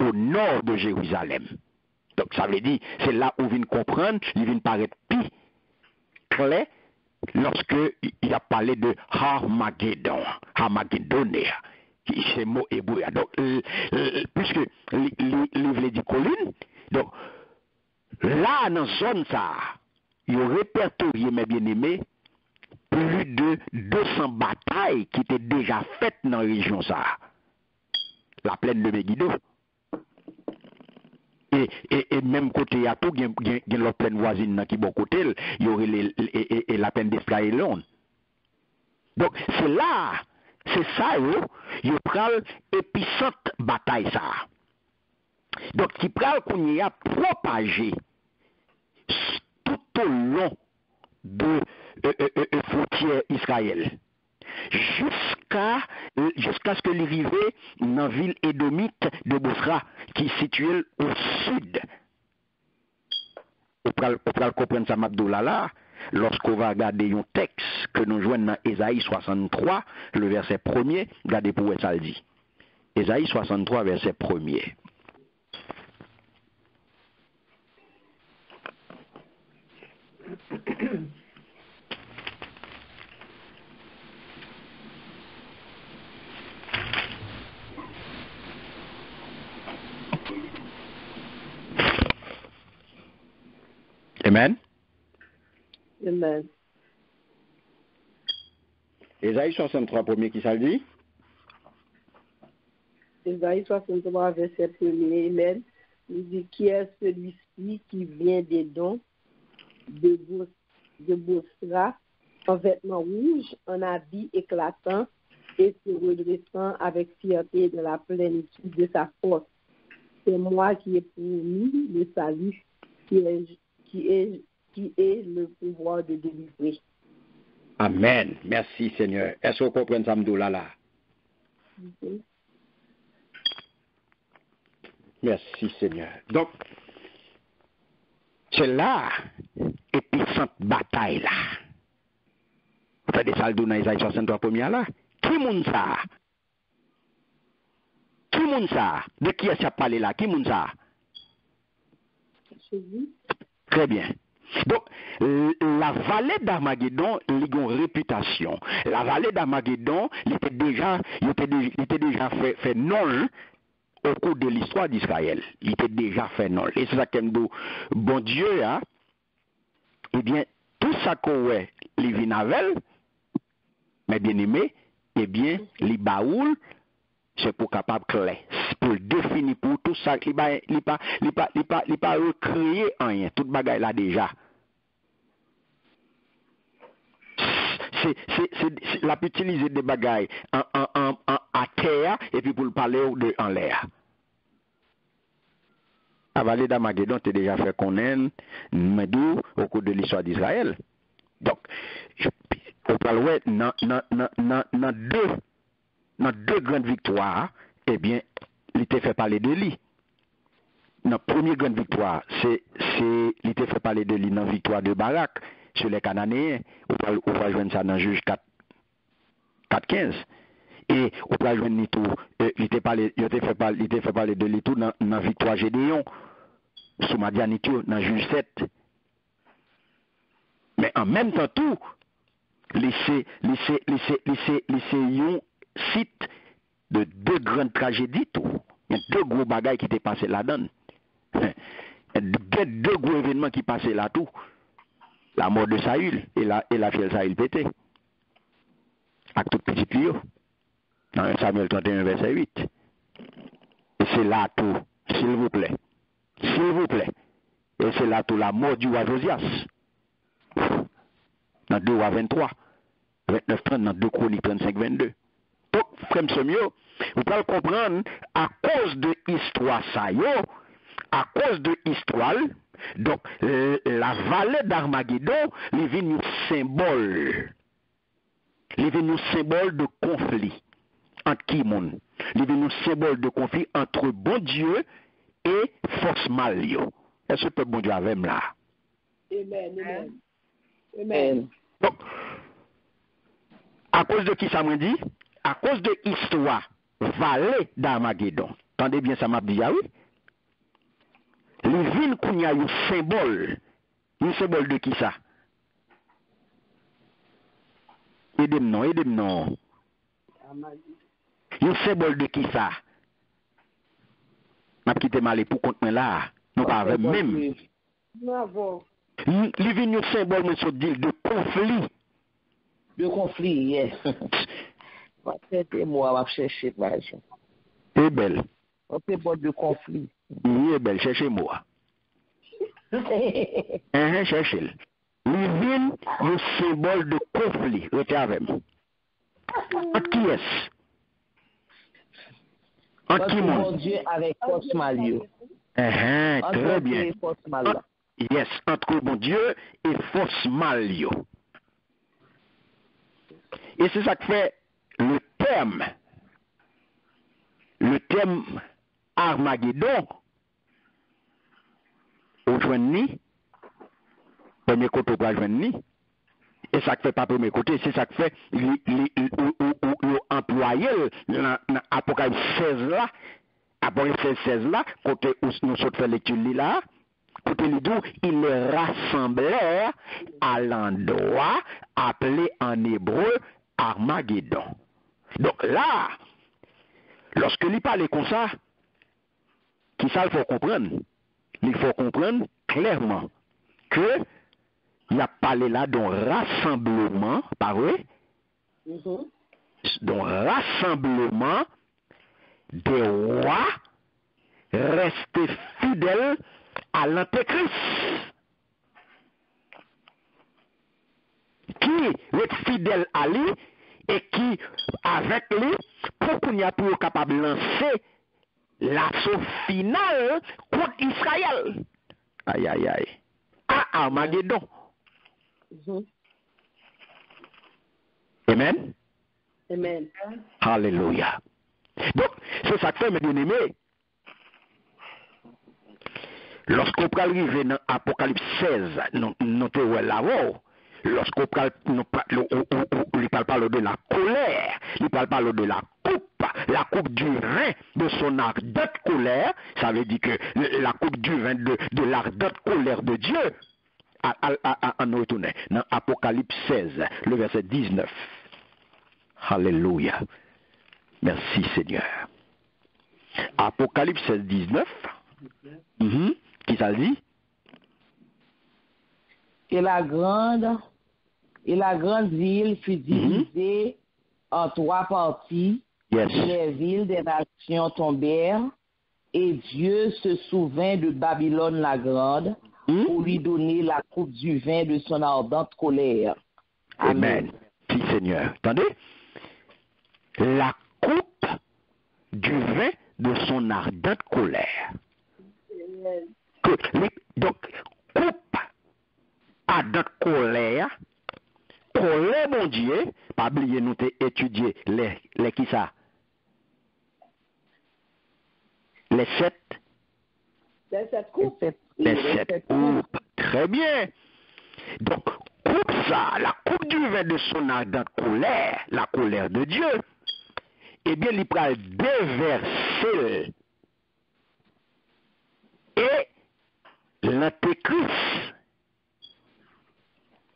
au nord de Jérusalem. Donc ça veut dire, c'est là où vient comprendre, il vient paraître plus clair lorsque il a parlé de Armageddon, Armageddonia, qui est ce mot hébreu. Donc, puisque il veut dire colline, donc là, dans la zone, ça, il a répertorié, mes bien-aimés, plus de 200 batailles qui étaient déjà faites dans la région, ça. La plaine de Megiddo. Et même côté à tout, il y a la plaine voisine qui est bon côté, il y aurait la plaine d'Escaélon. Donc, c'est là, c'est ça, il y a épicentre bataille, ça. Donc, qui pral qu'on y a propagé tout au long de frontière Israël. Jusqu'à ce que l'arrivée dans la ville édomite de Bosra, qui est située au sud. On peut comprendre ça, Mabdoulala, lorsqu'on va regarder un texte que nous joignons dans Ésaïe 63, le verset 1er, regardez pour où ça le dit. Ésaïe 63, verset 1er. Amen. Amen. Ésaïe 63, premier, qui ça le dit? Ésaïe 63, verset 1er. Amen. Il dit, qui est celui-ci qui vient des dons de Bosra, en vêtements rouges, en habit éclatant et se redressant avec fierté de la plénitude de sa force. C'est moi qui ai promis le salut, qui est le pouvoir de délivrer. Amen. Merci Seigneur. Est-ce que vous comprenez ça, Mdoulala? Okay. Merci Seigneur. Donc, c'est là, épicentre bataille là. Vous faites des salles dans Isaïe 63 première là. Qui moun ça? Qui moun ça? De qui est-ce qu'il a parlé là? Qui moun ça? Jésus. Très bien. Donc, la vallée d'Armageddon, il a une réputation. La vallée d'Armageddon, il était déjà fait non au cours de l'histoire d'Israël. Il était déjà fait non. Et c'est ça qu'aime dit, bon Dieu, hein, eh bien, tout ça qu'on ouais, les vinavel, mes bien-aimés, eh bien, les baoul, c'est pour capable clair, pour définir pour tout ça, il pas recréer rien, toute bagaille là déjà. C'est la utiliser des bagailles à terre et puis pour le parler en l'air. La vallée d'Armageddon t'es déjà fait connaître Medou au cours de l'histoire d'Israël. Donc, on parle ouais dans dans deux grandes victoires, eh bien, il était fait parler de lui. Dans la première grande victoire, il était fait parler de lui dans la victoire de Barak sur les Cananéens. On va joindre ça dans Juge 4:15. Et on va joindre tout, il était fait parler de lui tout dans la victoire Gédéon sous Madianitio dans Juge 7. Mais en même temps tout, laissez un site de deux grandes tragédies tout. Il y a deux gros bagailles qui étaient passés là-dedans. Deux gros événements qui passaient là tout. La mort de Saül et la fière Saül pété. Avec toute petite Lio. Dans 1 Samuel 31, verset 8. Et c'est là tout, s'il vous plaît. S'il vous plaît. Et c'est là tout la mort du roi Josias. Dans 2 rois 23, 29-30, dans 2 Chroniques 35-22. Donc, frère Semio, vous pouvez comprendre, à cause de l'histoire ça yo, à cause de l'histoire, donc la vallée d'Armageddon, il vient nous symbole. Il vient nous symbole de conflit entre qui monde. Il vient nous symbole de conflit entre bon Dieu et force mal yo. Est-ce que bon Dieu avec là? Amen, amen. Amen. Donc, à cause de qui ça m'a dit? À cause de l'histoire vallée d'Armageddon. Entendez bien ça m'a dit, ah oui? Les villes qu'on y a un symbole de qui ça? Aidez-moi, aidez-moi. Un symbole de qui ça? M'a quitté mal pour compte là. Nous pas avec même. Bravo. Les villes un symbole de conflit. De conflit, yes. C'est moi, on va chercher par exemple. C'est belle. On peut pas de conflit. Oui, belle, cherchez-moi. Cherchez-le. L'usine, le symbole de conflit. Restez avec moi. Entre qui est-ce? Entre qui mon Dieu avec force malio. Très bien. Yes, entre bon Dieu et force malio. Et c'est ça que fait le terme Armageddon au joindre premier côté au joindre et ça que fait pas premier côté, c'est ça que fait employé dans Apocalypse 16 là, Apocalypse 16 là, côté où nous sommes fait lecture là, côté les deux, ils les rassemblèrent à l'endroit appelé en hébreu Armageddon. Donc là, lorsque il parle comme ça, qui ça il faut comprendre? Il faut comprendre clairement que il a parlé là d'un rassemblement, pas vrai? D'un rassemblement des rois restés fidèles à l'Antéchrist. Qui est fidèle à lui et qui, avec lui, pour qu'on y a pour capable de lancer l'assaut final contre Israël. Aïe, aïe, aïe. À Armageddon. Amen. Amen. Alléluia. Donc, c'est ça que fait, mes bien-aimés. Lorsqu'on peut arriver dans Apocalypse 16, notez là-haut, lorsqu'on parle de la colère, il parle de la coupe du vin de son ardente colère, ça veut dire que la coupe du vin de l'ardente colère de Dieu, en retourner dans Apocalypse 16, le verset 19. Alléluia. Merci Seigneur. Apocalypse 16, 19. Qui ça dit? Et la grande ville fut divisée en 3 parties. Yes. Les villes des nations tombèrent et Dieu se souvint de Babylone la grande pour lui donner la coupe du vin de son ardente colère. Amen. Si Seigneur. Attendez? La coupe du vin de son ardente colère. Amen. Donc, coupe ardente colère, mon Dieu, pas oublier nous étudier les qui ça? Les 7. Les 7 coupes. Les 7 coupes. Très bien. Donc, coupe ça, la coupe du vin de son ardente colère, la colère de Dieu, eh bien, il va déverser. Et l'antéchrist,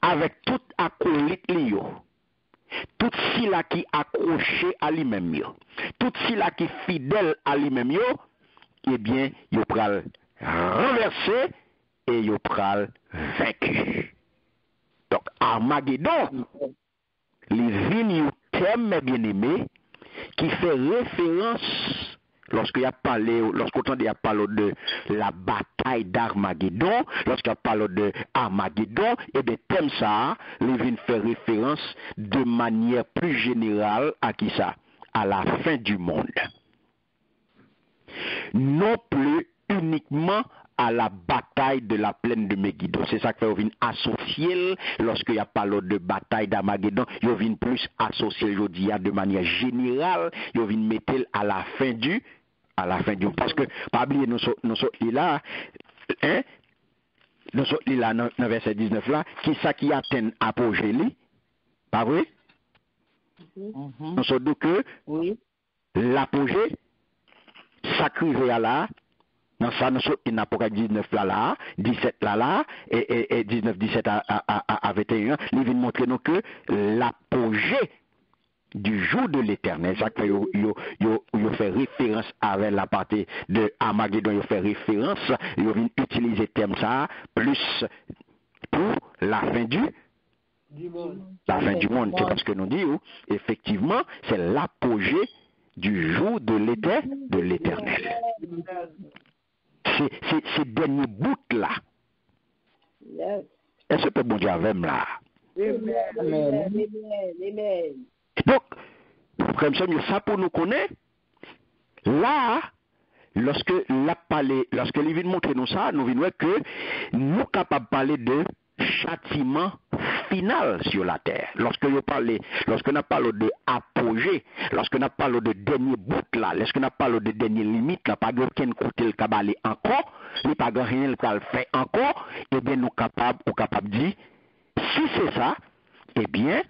avec tout acolyte liyo, tout si là qui accroché à lui-même yo, tout si là qui fidèle à lui-même yo, eh bien, il pral renverser et il pral vaincu. Donc, Armageddon, les vignes thème, mes bien-aimés, qui fait référence, lorsqu'on a parlé de la bataille d'Armageddon, lorsqu'on parle de Armageddon, et bien, thème ça, les vignes fait référence de manière plus générale à qui ça? À la fin du monde. Non plus uniquement à la bataille de la plaine de Megiddo. C'est ça que vous venez associer lorsque y a parlé de bataille d'Armageddon, vous venez plus associer aujourd'hui de manière générale, vous venez mettre à la fin du parce que pas oublier nous sommes là hein nous sommes là dans verset 19 là qui ça qui atteint apogée pas vrai nous sommes donc que Oui. l'apogée sacré à là dans ça, nous sommes en Apocalypse 19 là, 17 là, et 19, 17 à 21, il vient montrer nous que l'apogée du jour de l'éternel, ça que il fait référence avec la partie de Armageddon, il fait référence, il vient utiliser le terme ça, plus pour la fin du monde. La fin du monde, c'est parce que nous disons, effectivement, c'est l'apogée du jour de l'éternel. C'est dernier bout là. Yes. Est-ce que bon Dieu avec là? Amen. Amen. Donc, frère, ça pour nous connaître, là, lorsque il vient montrer nous ça, nous venons que nous sommes capables de parler de châtiment final sur la terre. Lorsqu'on a parlé de apogée, lorsqu'on a parlé de dernier bout là, lorsqu'on a parlé de dernière limite là, pas aucun côté le cabale encore, il pas rien le fait encore, et bien nous capables de dire, si c'est ça, eh bien,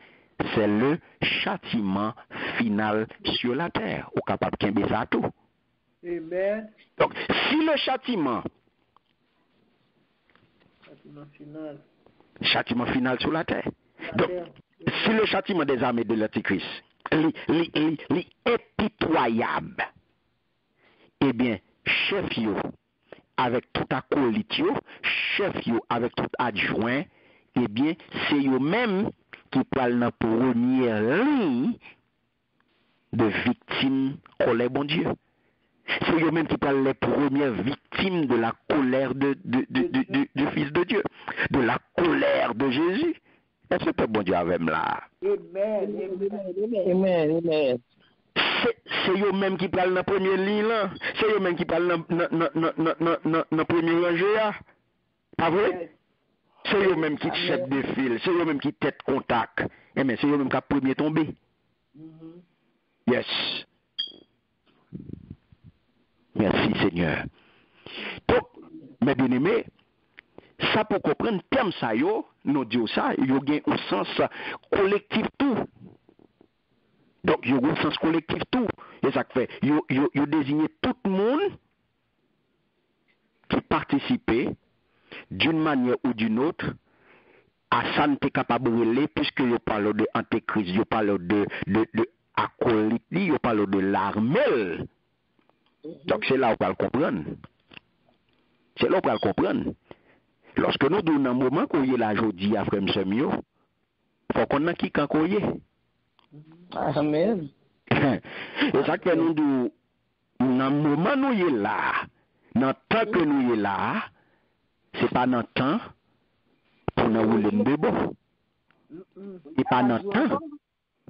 c'est le châtiment final sur la terre. Ou capable de ça tout. Amen. Donc, si le châtiment final sur la terre. Donc, si le châtiment des armées de l'Antichrist est impitoyable, eh bien, chef yo, avec tout acolyte yo, chef yo, avec tout adjoint, eh bien, c'est eux même qui parlent dans la première ligne de victimes colère bon Dieu. C'est eux-mêmes qui parlent les premières victimes de la colère du Fils de Dieu, de la colère de Jésus. Est-ce que bon Dieu avec là? Amen. C'est eux-mêmes qui parlent dans la première ligne là. C'est eux-mêmes qui parlent dans la première rangée là. Pas vrai? C'est eux-mêmes qui chef de fil, c'est eux-mêmes qui tête contact. Eh bien, c'est eux-mêmes qui a premier tombé. Yes. Merci Seigneur. Donc, mes bien-aimés, ça pour comprendre thème ça yo, nous disons ça, yo gain un sens collectif tout. Donc, yo gain un sens collectif tout. Et ça fait, yo désigné tout le monde qui participait d'une manière ou d'une autre à ça n'était capable de relayer puisque yo parle de antéchrist, yo parle de acolyte, yo parle de l'armée. Donc c'est là où on va le comprendre. C'est là où on va le comprendre. Lorsque nous donnons un moment qu'on y est là aujourd'hui à frère Msemio, il faut qu'on ait qui quand qu'on y est. Amen. Et ça que nous disons, dans le moment où nous y est là, dans le temps que nous y est là, c'est pas dans le temps pour nous rouler le bébé. C'est pas dans le temps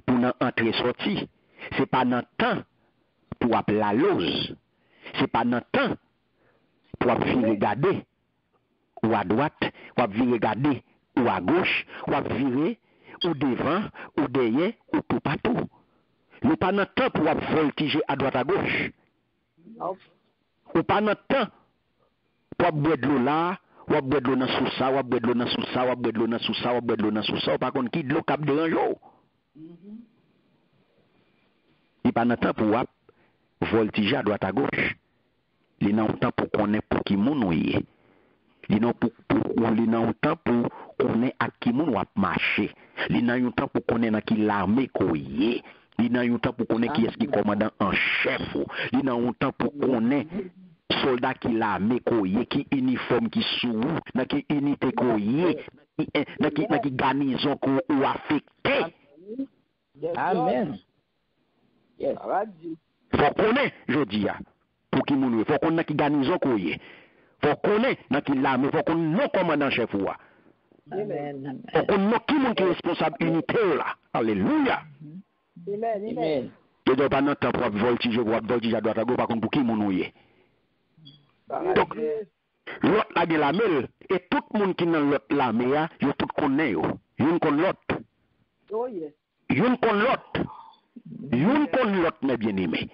pour nous entrer sortir. C'est pas dans le temps pour appeler la lose. C'est pas dans le temps pour venir regarder ou à droite, ou venir regarder ou à gauche, ou virer ou devant, ou derrière, ou tout partout. Nous pas dans le temps pour voltiger à droite à gauche. Ou pas dans temps pour boire de l'eau là, ou boire de l'eau dans sous ça, ou boire de l'eau dans sous ça, ou boire de l'eau dans sous ça, ou boire de l'eau dans sous ça, par contre qui de l'eau cap dérange. Il pas dans temps pour voltiger à droite à gauche. Il n'a pas temps pour connaître pour qui moun est. Il n'a pas temps pour connaître à qui moun va marcher. Il n'a pas temps pour connaître qui l'armée qu'on est. Il n'a pas temps pour connaître qui est-ce qui commandant en chef. Il n'a pas temps pour connaître soldat qui l'armée qu'on est, qui uniforme qui sous, dans qui unité qu'on est, dans qui garnison qu'on ou affecté. Amen. Yes. Faut connaître, je dis, pour qui moun faut connaître qui garnison qu'on est. Faut connaître dans qui l'armée, faut connaître nos commandants chef ou. Amen. Faut connaître qui moun qui est responsable unité là. Alléluia. Amen. Tu dois pas notre temps pour voltiger à droite à gauche, par contre pour qui moun est. Donc, l'autre la de la mêle, et tout le monde qui est dans l'autre la mêle, ils tout connaissent. Ils connaissent l'autre. Oh yes. Ils connaissent l'autre. Ils connaissent l'autre, mes bien-aimés.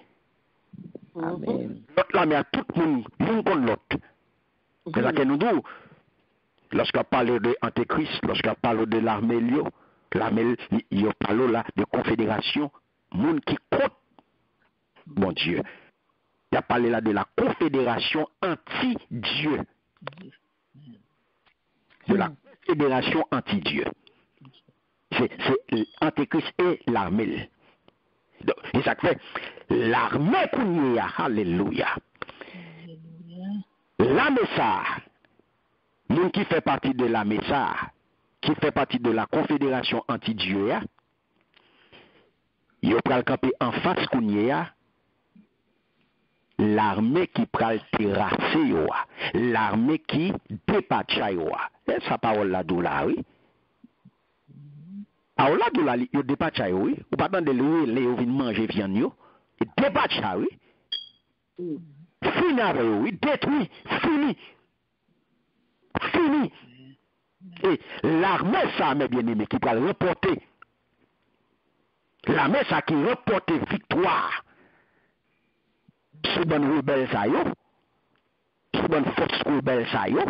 Amen. L'autre la mêle, tout le monde, ils connaissent l'autre. C'est ça que nous disons. Lorsqu'on parle de Antéchrist, lorsqu'on parle de l'armée, il parle là de confédération, monde qui compte, mon Dieu. Il a parlé là de la confédération anti-Dieu. De la confédération anti-Dieu. C'est Antéchrist et l'armée. Et ça fait l'armée qu'on y a, alléluia. L'armée ça, nous qui fait partie de l'armée ça, qui fait partie de la confédération anti-Dieu, il y a camper en face qu'on y a. L'armée qui pral terrasser l'armée qui dépatche c'est sa parole là d'où là oui alors là d'où là yo dépatche oui ou pas de les vinn manger viande yo et dépatche oui fini avec oui détruit fini et l'armée ça mes bien-aimés qui pral reporter l'armée ça qui reporter victoire c'est bon rebelle ça yo, c'est bon force rebelle ça yo.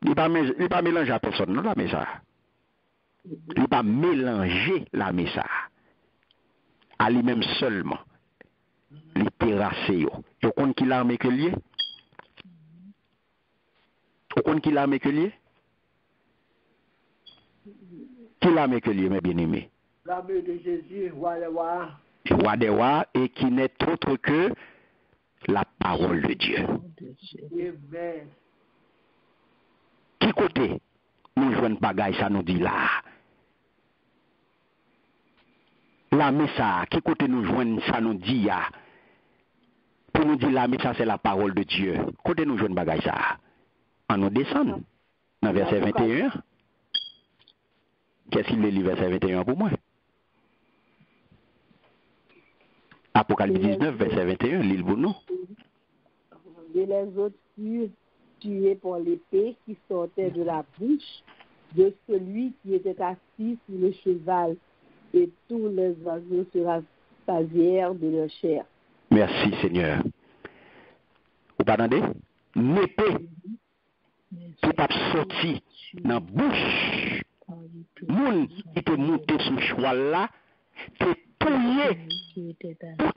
Il pas mélanger à personne non la ça. Il pas mélanger la ça. À lui-même seulement. Il terrasser yo. Yo connait qui l'armée que lié? Yo connait qui l'armée que lié? Qui l'armée que lié mes bien-aimés? L'armée de Jésus, roi des rois. Roi des rois et qui n'est autre que la parole de Dieu. Amen. Qui côté nous jouons bagaille ça nous dit là? La ça, qui côté nous jouons ça nous dit là? Pour nous dire la ça c'est la parole de Dieu. Côté nous jouons bagaille ça? On nous descend dans verset 21. Qu'est-ce qu'il lit verset 21 pour moi? Apocalypse 19, verset 21, l'île pour nous. Et les autres furent tués par l'épée qui sortait de la bouche de celui qui était assis sur le cheval, et tous les oiseaux se rassasièrent de leur chair. Merci Seigneur. Vous entendez? L'épée qui t'a sorti dans la bouche, moun qui te monté sous cheval là, te touillé.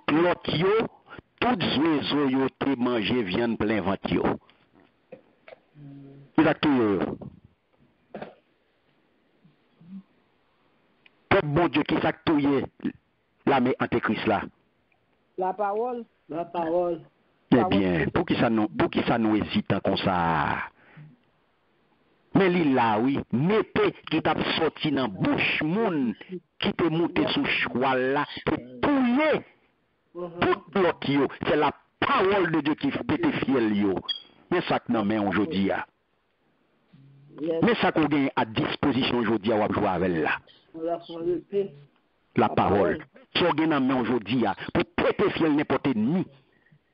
Tout l'autre yo, tout oiseaux yo te mangé viande plein ventre yo. Il a tout yo. Quel bon Dieu qui s'est touillé l'armée antéchrist là? La parole. La parole. Eh bien, pour qui ça nous hésite comme ça? Mais l'île là, oui, l'épée qui t'a sorti dans la bouche, moun, qui te monté sous cheval là, te touillé. Tout l'autre yo, c'est la parole de Dieu qui fait fiel yo. Mais ça que non, mais aujourd'hui, mais ça qu'on gagne à disposition aujourd'hui, on va jouer avec là. La parole. Si on gagne en aujourd'hui, pour prêter fiel n'importe ennemi,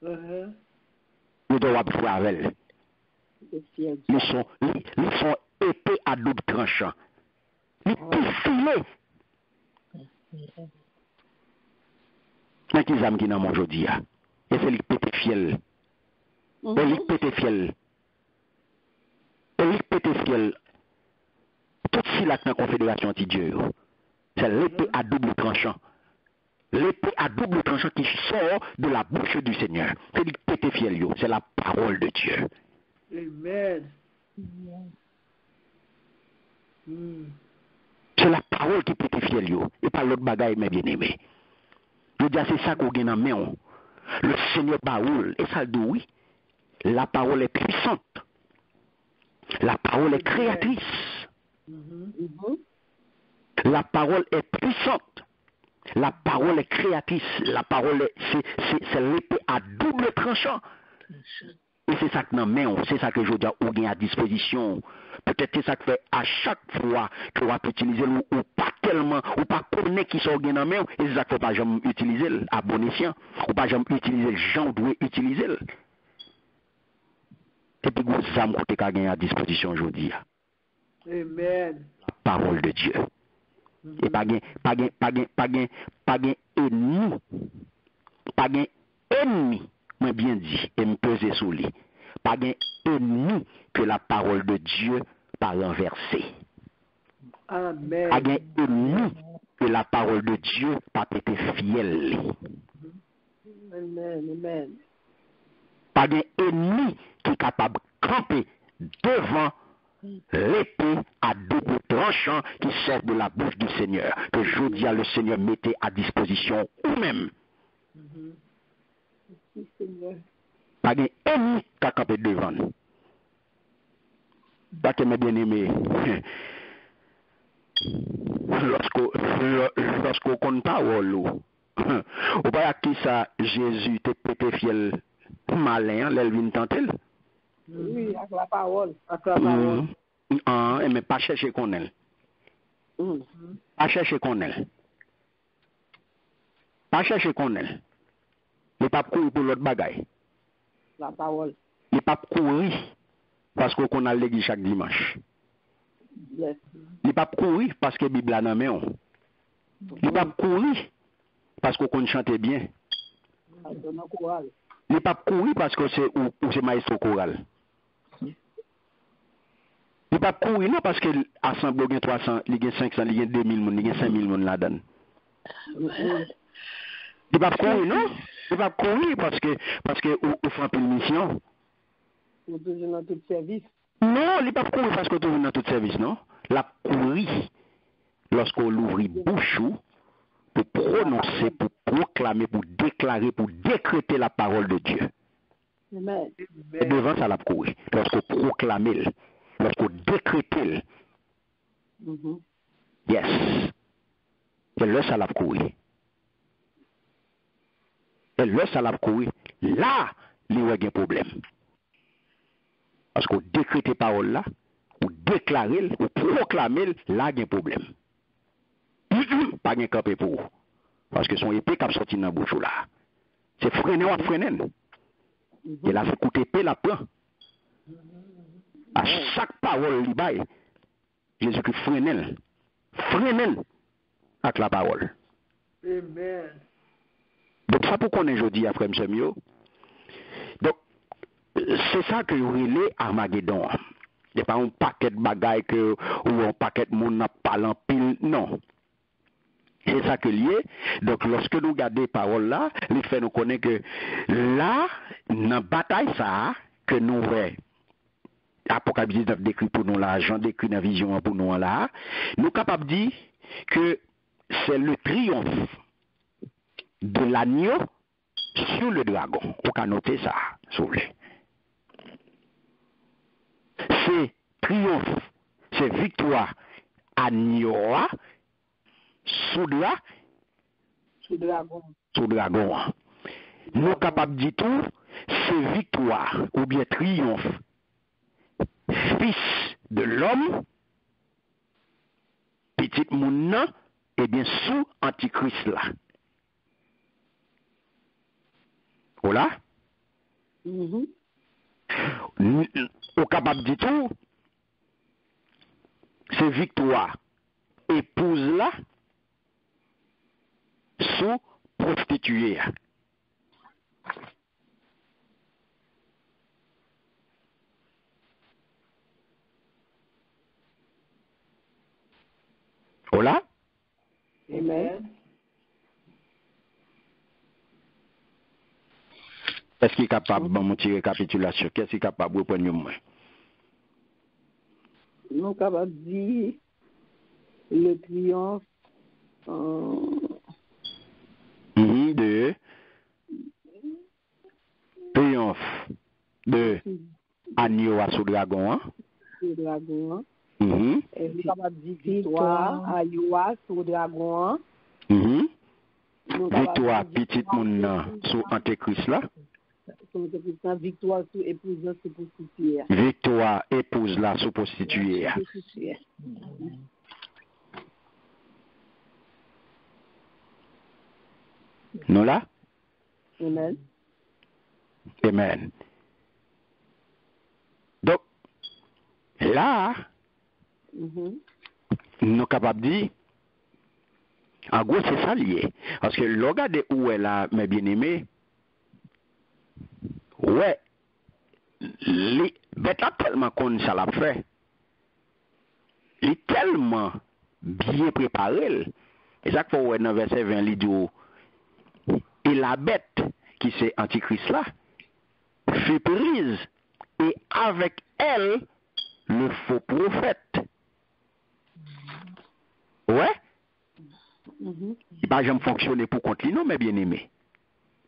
nous devons jouer avec elle. Ils sont épais à double tranchant. Ils Dans qui âme qui dans mon aujourd'hui. Et c'est lui pété fiel. Et lui pété fiel. Et lui pété fiel. Tout si la confédération anti-Dieu. C'est l'épée à double tranchant. L'épée à double tranchant qui sort de la bouche du Seigneur. C'est lui pété fiel. C'est la parole de Dieu. Amen. C'est la parole qui pété fiel. Et pas l'autre bagaille, mes bien-aimés. Je dis, c'est ça qu'on gagne en main. Le Seigneur parole. Et ça dit oui. La parole est puissante. La parole est créatrice. La parole est puissante. La parole est créatrice. La parole c'est l'épée à double tranchant. Et c'est ça que nous main, c'est ça que je dis ou gagne à disposition. Peut-être c'est ça que fait à chaque fois que vous utilisez ou pas tellement, ou pas connaître qui sont gagne en main, et c'est ça qu'il ne faut pas jamais utiliser à bon escient, ou pas jamais utiliser le gens doit utiliser. Et puis vous avez côté qu'a gagné à disposition aujourd'hui. Amen. Parole de Dieu. Et pas ennemi. Pas ennemi, moi bien dit, et me peser sous lui. Pas ennemi que la parole de Dieu pas renversée. Amen. Pas ennemi que la parole de Dieu pas été fiel. Amen. Amen. Pas ennemi qui est capable de camper devant l'épée à double tranchant qui sort de la bouche du Seigneur, que je dis à le Seigneur mettez à disposition vous-même. Pas d'ennemi qui a campé devant nous. Pas que mes bien-aimés, lorsqu'on compte parole, ou pas qui ça, Jésus te pété fiel malin, l'elvin tantel. Oui, avec la parole. Avec la parole. Mais pas chercher qu'on est. Pas chercher qu'on est. Pas chercher qu'on est. Il pas courir pour l'autre bagaille. La parole. Il pas courir parce qu'on a l'église chaque dimanche. Yes. Il pas courir parce que la Bible a dans main. Il pas courir parce qu'on chante bien. Il pas courir parce que c'est maestro choral. Il pas courir non parce que l'assemblée a 300, il y a 500, il y a 2000 moun, il y a 5000 moun là-dedans. Il pas courir non? Il pas courir parce que on fait une mission. Ou toujours dans tout service. Non, il pas courir parce que toujours dans tout service, non? La courir lorsqu'on ouvre bouche pour prononcer, pour proclamer, pour déclarer, pour décréter la parole de Dieu. Amen. Et devant ça la courir. Lorsqu'on proclame, lorsqu'on décrète. Yes. Et là, ça l'a courir. Et là, ça l'a courir. Là, il y a un problème. Parce qu'on décrète parole là, ou déclarer, ou proclamer, là, il y a un problème. Pas de campé pour vous. Parce que son épée qui a sorti dans la bouche là. C'est freiner ou freiner. Et là, c'est coûter épée la prend. À chaque parole, il baille. Jésus-Christ freine. Freine avec la parole. Amen. Donc, ça pour qu'on ait aujourd'hui après M. Mio. Donc, c'est ça que vous voulez Armageddon. Il n'y a pas un paquet de bagailles ou un paquet de monde n'a pas l'empile. Non. C'est ça que lié. Donc, lorsque nous regardons les paroles là, il fait nous connaître que là, dans la bataille, ça, que nous voyons. Apocalypse 19 décrit pour nous là, Jean décrit dans la vision pour nous là, nous sommes capables de dire que c'est le triomphe de l'agneau sur le dragon. On peut noter ça, s'il vous plaît. C'est triomphe, c'est victoire agneau sous dragon. Nous sommes capables de dire tout, c'est victoire ou bien triomphe. Fils de l'homme, petit moun, et bien sous Antichrist là. Voilà? Au capable de tout, c'est victoire. Épouse là, sous prostituée. Voilà. Amen. Est-ce qu'il est capable de me tirer récapitulation? Qu'est-ce qu'il est capable de prendre moi? Nous sommes capables de dire le triomphe De triomphe de agneau sous dragon. Hein? du dragon. Mhm. Et nous sommes capables de dire victoire à Yoa sur le dragon. Mhm. Nous sommes Victoire, capables de dire petite moun sous Antéchrist là. victoire sur épouse sur prostituée. Victoire, épouse là sous prostituée. Nous là? Amen. Amen. Donc, là, nous sommes capables de dire, en gros, c'est ça lié. Parce que regardez où est là, mes bien-aimés, ouais, les bêtes là tellement qu'on ça l'a fait. Il est tellement bien préparé. Et chaque fois, ouais, dans verset 20, il dit, et la bête, qui c'est Antichrist là, fut prise, et avec elle, le faux prophète. Ouais? Il n'a pas jamais fonctionné pour contre lui, non, mais bien aimé.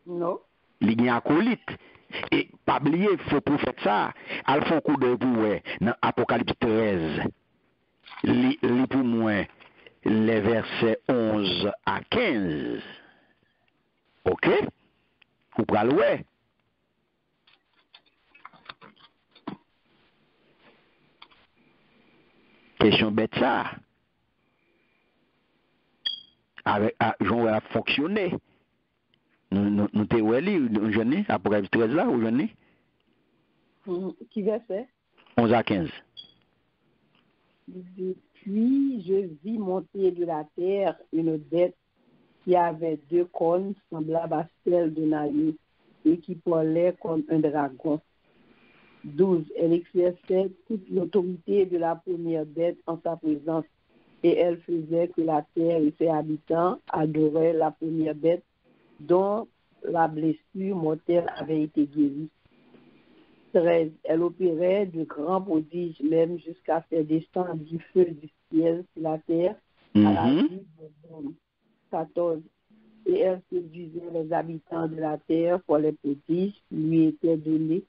Non. Il y a un acolyte. Et pas oublier, faux prophète ça, al font coup de pour ouais, dans Apocalypse 13. Li pour moi, les versets 11 à 15. OK? Ou pral ouais. Question bête ça. Avec Jean a fonctionné. Nous te weli, jeune, Apocalypse 13 là, ou jeune? Qui verset? 11 à 15. Puis je vis monter de la terre une bête qui avait deux cornes semblables à celles de Naïs et qui parlait comme un dragon. 12. Elle exerçait toute l'autorité de la première bête en sa présence et elle faisait que la terre et ses habitants adoraient la première bête dont la blessure mortelle avait été guérie. 13. Elle opérait de grands prodiges, même jusqu'à faire descendre du feu du ciel sur la terre à la vie des hommes. 14. Et elle séduisait les habitants de la terre pour les prodiges qui lui étaient donnés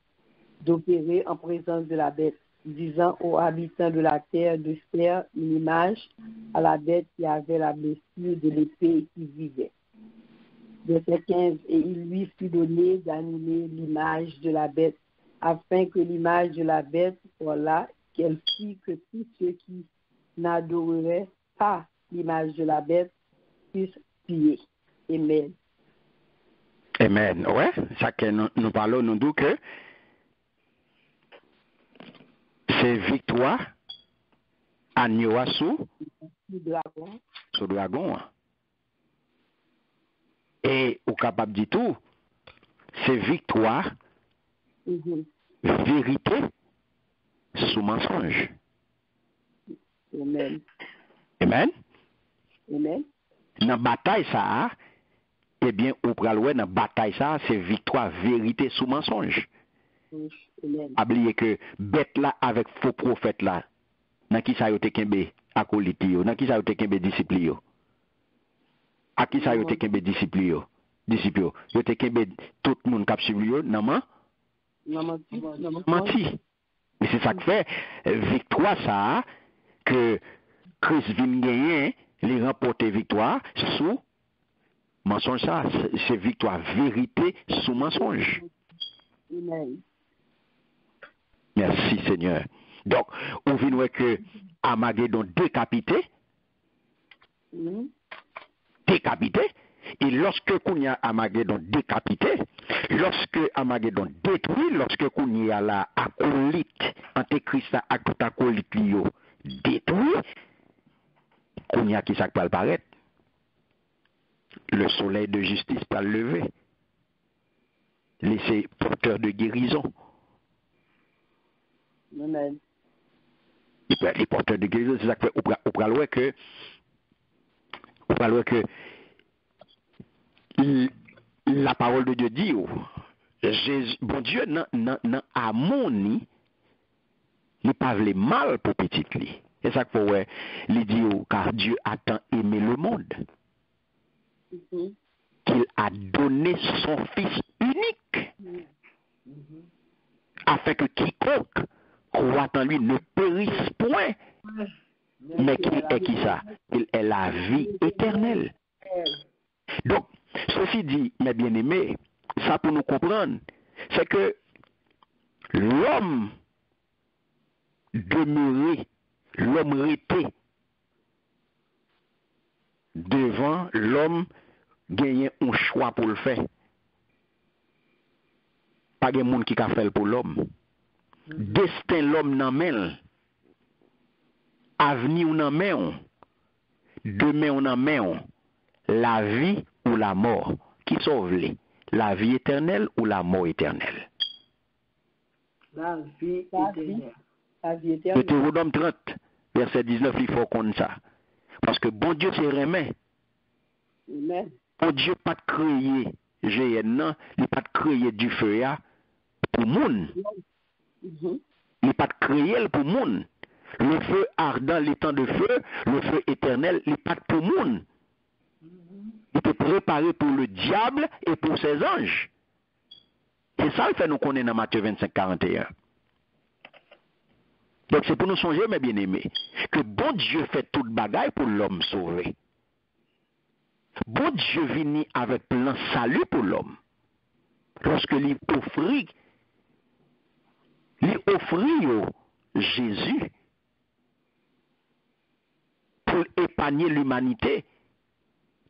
d'opérer en présence de la bête, disant aux habitants de la terre de faire une image à la bête qui avait la blessure de l'épée qui vivait. Verset 15. Et il lui fut donné d'animer l'image de la bête, afin que l'image de la bête soit là, qu'elle fit que tous ceux qui n'adoreraient pas l'image de la bête puissent piller. Amen. Amen. Ouais, ça que nous parlons, nous disons que c'est victoire à Nyoasu sur le dragon. Et au capable du tout, c'est victoire, vérité sous mensonge. Amen. Amen. Amen. Dans la bataille, ça, eh bien, au praloué, dans la bataille, ça, c'est victoire, vérité sous mensonge. Amen. Oubliez que bête là avec faux prophète là, dans qui ça a été kembe acolyte yo, dans qui ça a été kembe disciple yo. À qui ça a été kembe disciple yo? Disciple yo. Yo te kembe tout le monde qui suivi yo, nan menti. Mais c'est ça que fait victoire ça que Christ vient gagner, les remporter victoire sous mensonge ça, c'est victoire vérité sous mensonge. Amen. Merci Seigneur. Donc, on vient que Armageddon décapité, et lorsque qu'on y a Armageddon décapité, lorsque Armageddon détruit, lorsque qu'on y a la acolyte, Antéchrist à tout acolyte liyo détruit, qu'on y a qui ça peut apparaître? le soleil de justice t'a levé. Laissez porteur de guérison. Amen. Les porteurs de guérison, c'est ça que on parle que la parole de Dieu dit, Jésus, bon Dieu, dans harmonie, il parle mal pour petit lui. C'est ça qu'il faut il dit, car Dieu a tant aimé le monde qu'il a donné son Fils unique afin que quiconque croit en lui ne périsse point, mais qu'il est qui ça? Il est la vie éternelle. Donc, ceci dit, mes bien-aimés, ça pour nous comprendre, c'est que l'homme demeuré, l'homme resté devant l'homme gagner un choix pour le faire. Pas de monde qui a fait pour l'homme. Destin l'homme nan men, avenir nan men, demain nan men, la vie ou la mort. Qui sauve les? La vie éternelle ou la mort éternelle? La vie éternelle. La vie éternelle. Deutéronome 30, verset 19, il faut qu'on ça. Parce que bon Dieu c'est remet. Amen. Bon Dieu pas de créer GN, il pas de créer du feu pour moun. Il pas de créer pour moun. Le feu ardent, les temps de feu, le feu éternel, il pas pour moun. Il était préparé pour le diable et pour ses anges. C'est ça le fait nous connaître dans Matthieu 25, 41. Donc c'est pour nous songer, mes bien-aimés, que bon Dieu fait toute bagaille pour l'homme sauvé. Bon Dieu vient avec plein salut pour l'homme. Lorsque il offrit Jésus pour épargner l'humanité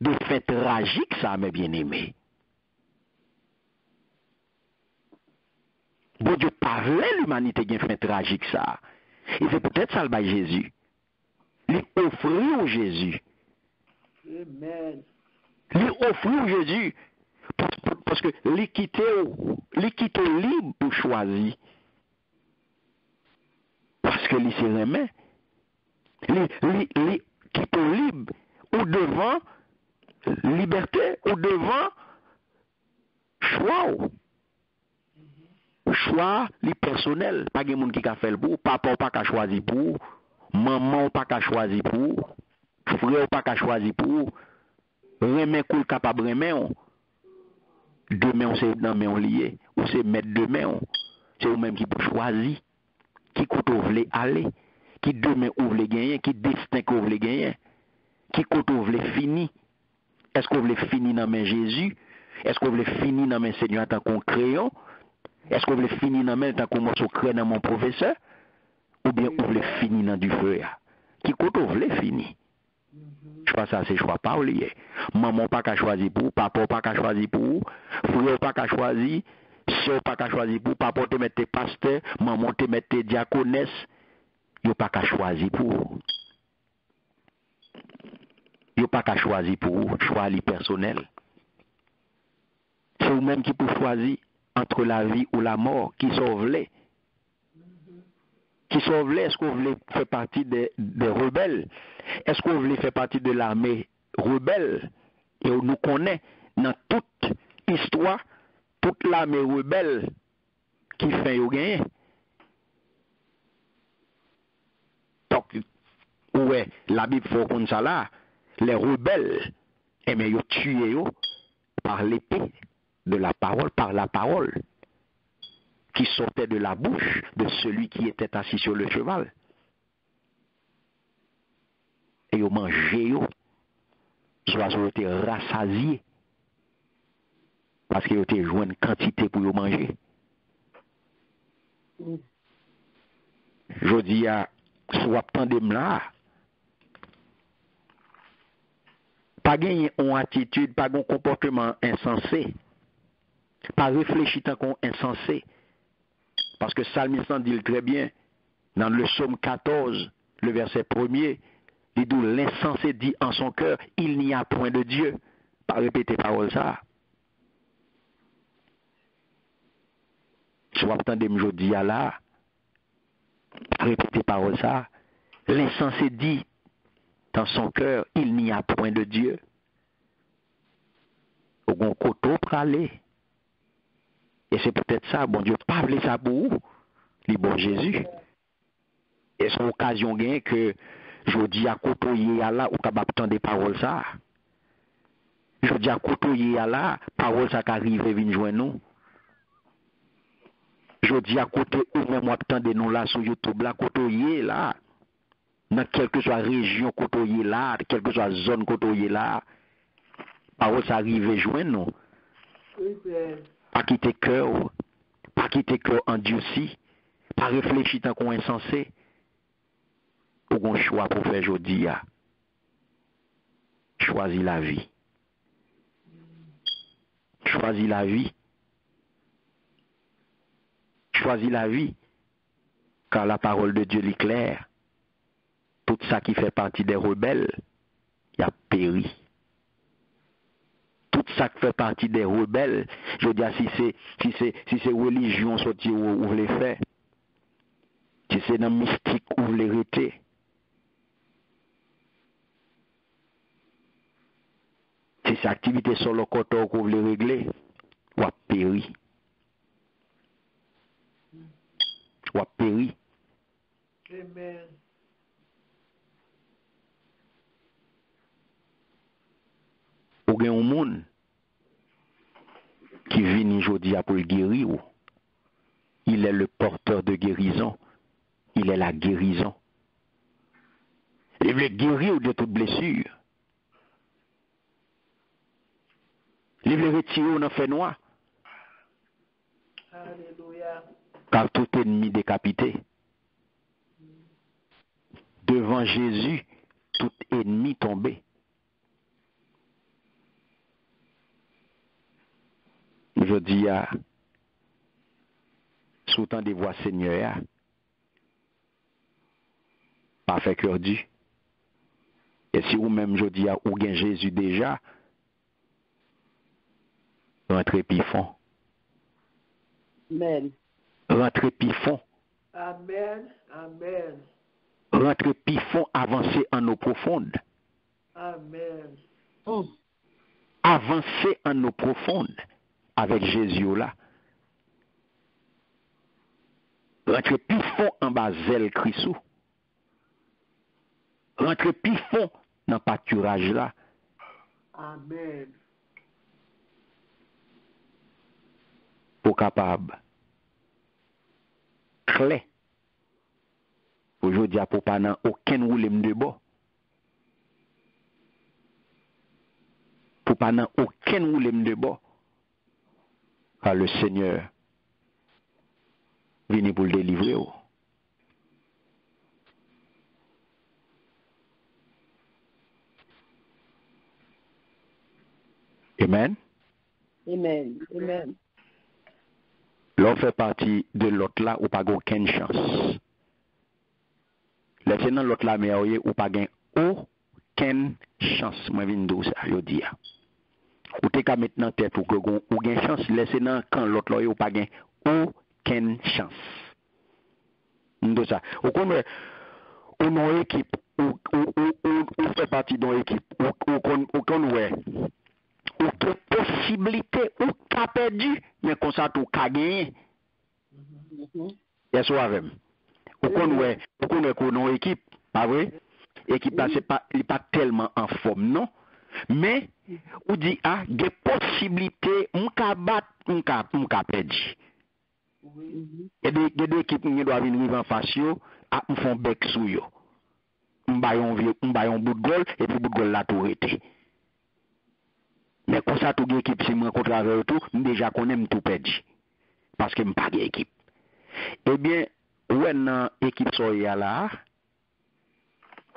de faits tragiques, ça, mes bien-aimés. Bon Dieu parlait l'humanité qui fait tragique, ça. Et c'est peut-être ça le bail Jésus. Il offrit au Jésus. Amen. Il offrit au Jésus. Parce que l'équité libre pour choisir. Parce que lui c'est remet. L'équité libre ou devant liberté ou devant choix. Choix li personnel, pas de monde qui a fait le pour, papa pas qu'à choisir pour, maman pas qu'à choisir pour, frère pas qu'à choisir pour, remet cool capable remet on. Demain on c'est dans main lié, ou c'est mettre demain c'est vous même qui peut choisir, qui côté vous voulez aller, qui demain vous voulez gagner, qui destin que vous voulez gagner, qui côté vous voulez finir. Est-ce que vous voulez finir dans main Jésus? Est-ce que vous voulez finir dans main Seigneur en tant qu'on crayon? Est-ce que vous voulez finir dans main tant qu'on morceau crayon dans mon professeur? Ou bien vous voulez finir dans du feu? Qui côté vous voulez finir? Je pense que c'est choix pas oublié. Maman pas qu'à choisir pour, papa pas qu'à choisir pour, frère pas qu'à choisir, soeur pas qu'à choisir pour, papa te mette pasteur, maman te mette diaconesse, yo pas qu'à choisir pour. Yo pas qu'à choisir pour, choix li personnel. C'est vous-même qui peut choisir entre la vie ou la mort, qui sauve-les. Qui sauve-les, est-ce que vous voulez faire partie des rebelles? Est-ce que vous voulez faire partie de l'armée rebelle? Et on nous connaît dans toute histoire, toute l'armée rebelle qui fait au gagner. Donc, ouais, la Bible faut qu'on ça là, les rebelles, eh bien, ils tué par l'épée de la parole, par la parole qui sortait de la bouche de celui qui était assis sur le cheval. Et ils mangé, les oiseaux étaient rassasiés parce qu'ils étaient joué une quantité pour y manger. Je dis à soit tandem là, pas gagner une attitude, pas un comportement insensé, pas réfléchir tant qu'on insensé. Parce que Psalmiste dit très bien, dans le psaume 14, le verset 1er, il dit l'insensé dit en son cœur, il n'y a point de Dieu. pas répéter parole ça. Si vous entendez me dire là, pas répéter parole ça. L'insensé dit dans son cœur, il n'y a point de Dieu. Au bon côté pour aller. Et c'est peut-être ça, bon Dieu, pas voulu ça pour vous, les bon Jésus. Et c'est une occasion gain que je dis à côtoyer à là, ou capable d'entendre des paroles ça. Je dis à côtoyer à là, parole ça qui arrive et vient joindre nous. Je dis à côté, ou même attendez nous là sur YouTube, là, côtoyer là. Dans quelle que soit région côtoyer là, quelle que soit zone côtoyer là, parole ça arrive et joindre nous. Pas quitter cœur, pas quitter cœur endurci, pas réfléchir tant qu'on est insensé. Ou qu'on choix pour faire aujourd'hui. Choisis la vie. Choisis la vie. Choisis la vie. Car la parole de Dieu est claire. Tout ça qui fait partie des rebelles, il a péri. Tout ça qui fait partie des rebelles, je veux dire, si c'est religion sorti où vous voulez faire, si c'est dans mystique où vous voulez rester, si c'est activité sur le côté que vous voulez régler, ou à péri. Ou à péri. Amen. Ou gen un monde qui vient aujourd'hui pour le guérir. Il est le porteur de guérison. Il est la guérison. Il veut guérir de toute blessure. Il veut retirer dans fait noir. Alléluia. Car tout ennemi décapité. Devant Jésus, tout ennemi tombé. Je dis à sous temps des voix Seigneur, pas fait cœur du. Et si vous-même, je dis à ou gain Jésus déjà, rentrez pifon. Amen. Rentrez pifon. Amen. Amen. Rentrez pifon, avancez en eau profonde. Amen. Avancez en eau profonde avec Jésus là. Rentrez pifon en bas zèle Christou. Rentrez pifon dans le pâturage là. Amen. Pour capable. Clé. Aujourd'hui, pour pas dans aucun roulem de bas. Pour pas dans aucun roulem de bas. Car le Seigneur vient pour le délivrer. Amen. Amen. Amen. L'on fait partie de l'autre là ou pas aucune chance. Laissez dans l'autre là mais ou pas aucune chance. Moi viens dire ça, je dis. Ou t'es qu'à maintenant tête ou gain chance, laissez dans quand l'autre là ou pas aucune chance. Nous ça. Ou comme ou non équipe ou fait partie d'une équipe ou qu'on ouais. Ou que possibilité ou qu'a perdu mais comme ça tout qu'a gagné. Yes ou avec. Ou qu'on ouais qu'on non équipe, pas vrai? Équipe là c'est pas il pas tellement en forme non. Mais ou dit ah des possibilités m'ka battre m'ka perdre. Et des équipes qui doivent venir en face yo a font bec sou yo. M'bayon bout de goal et puis bout de goal là tout arrêté. Mais comme ça tout équipe si me rencontre avec tout, déjà qu'on aime tout perdre. Parce que m'pas équipe. Eh bien, ouais nan équipe soya là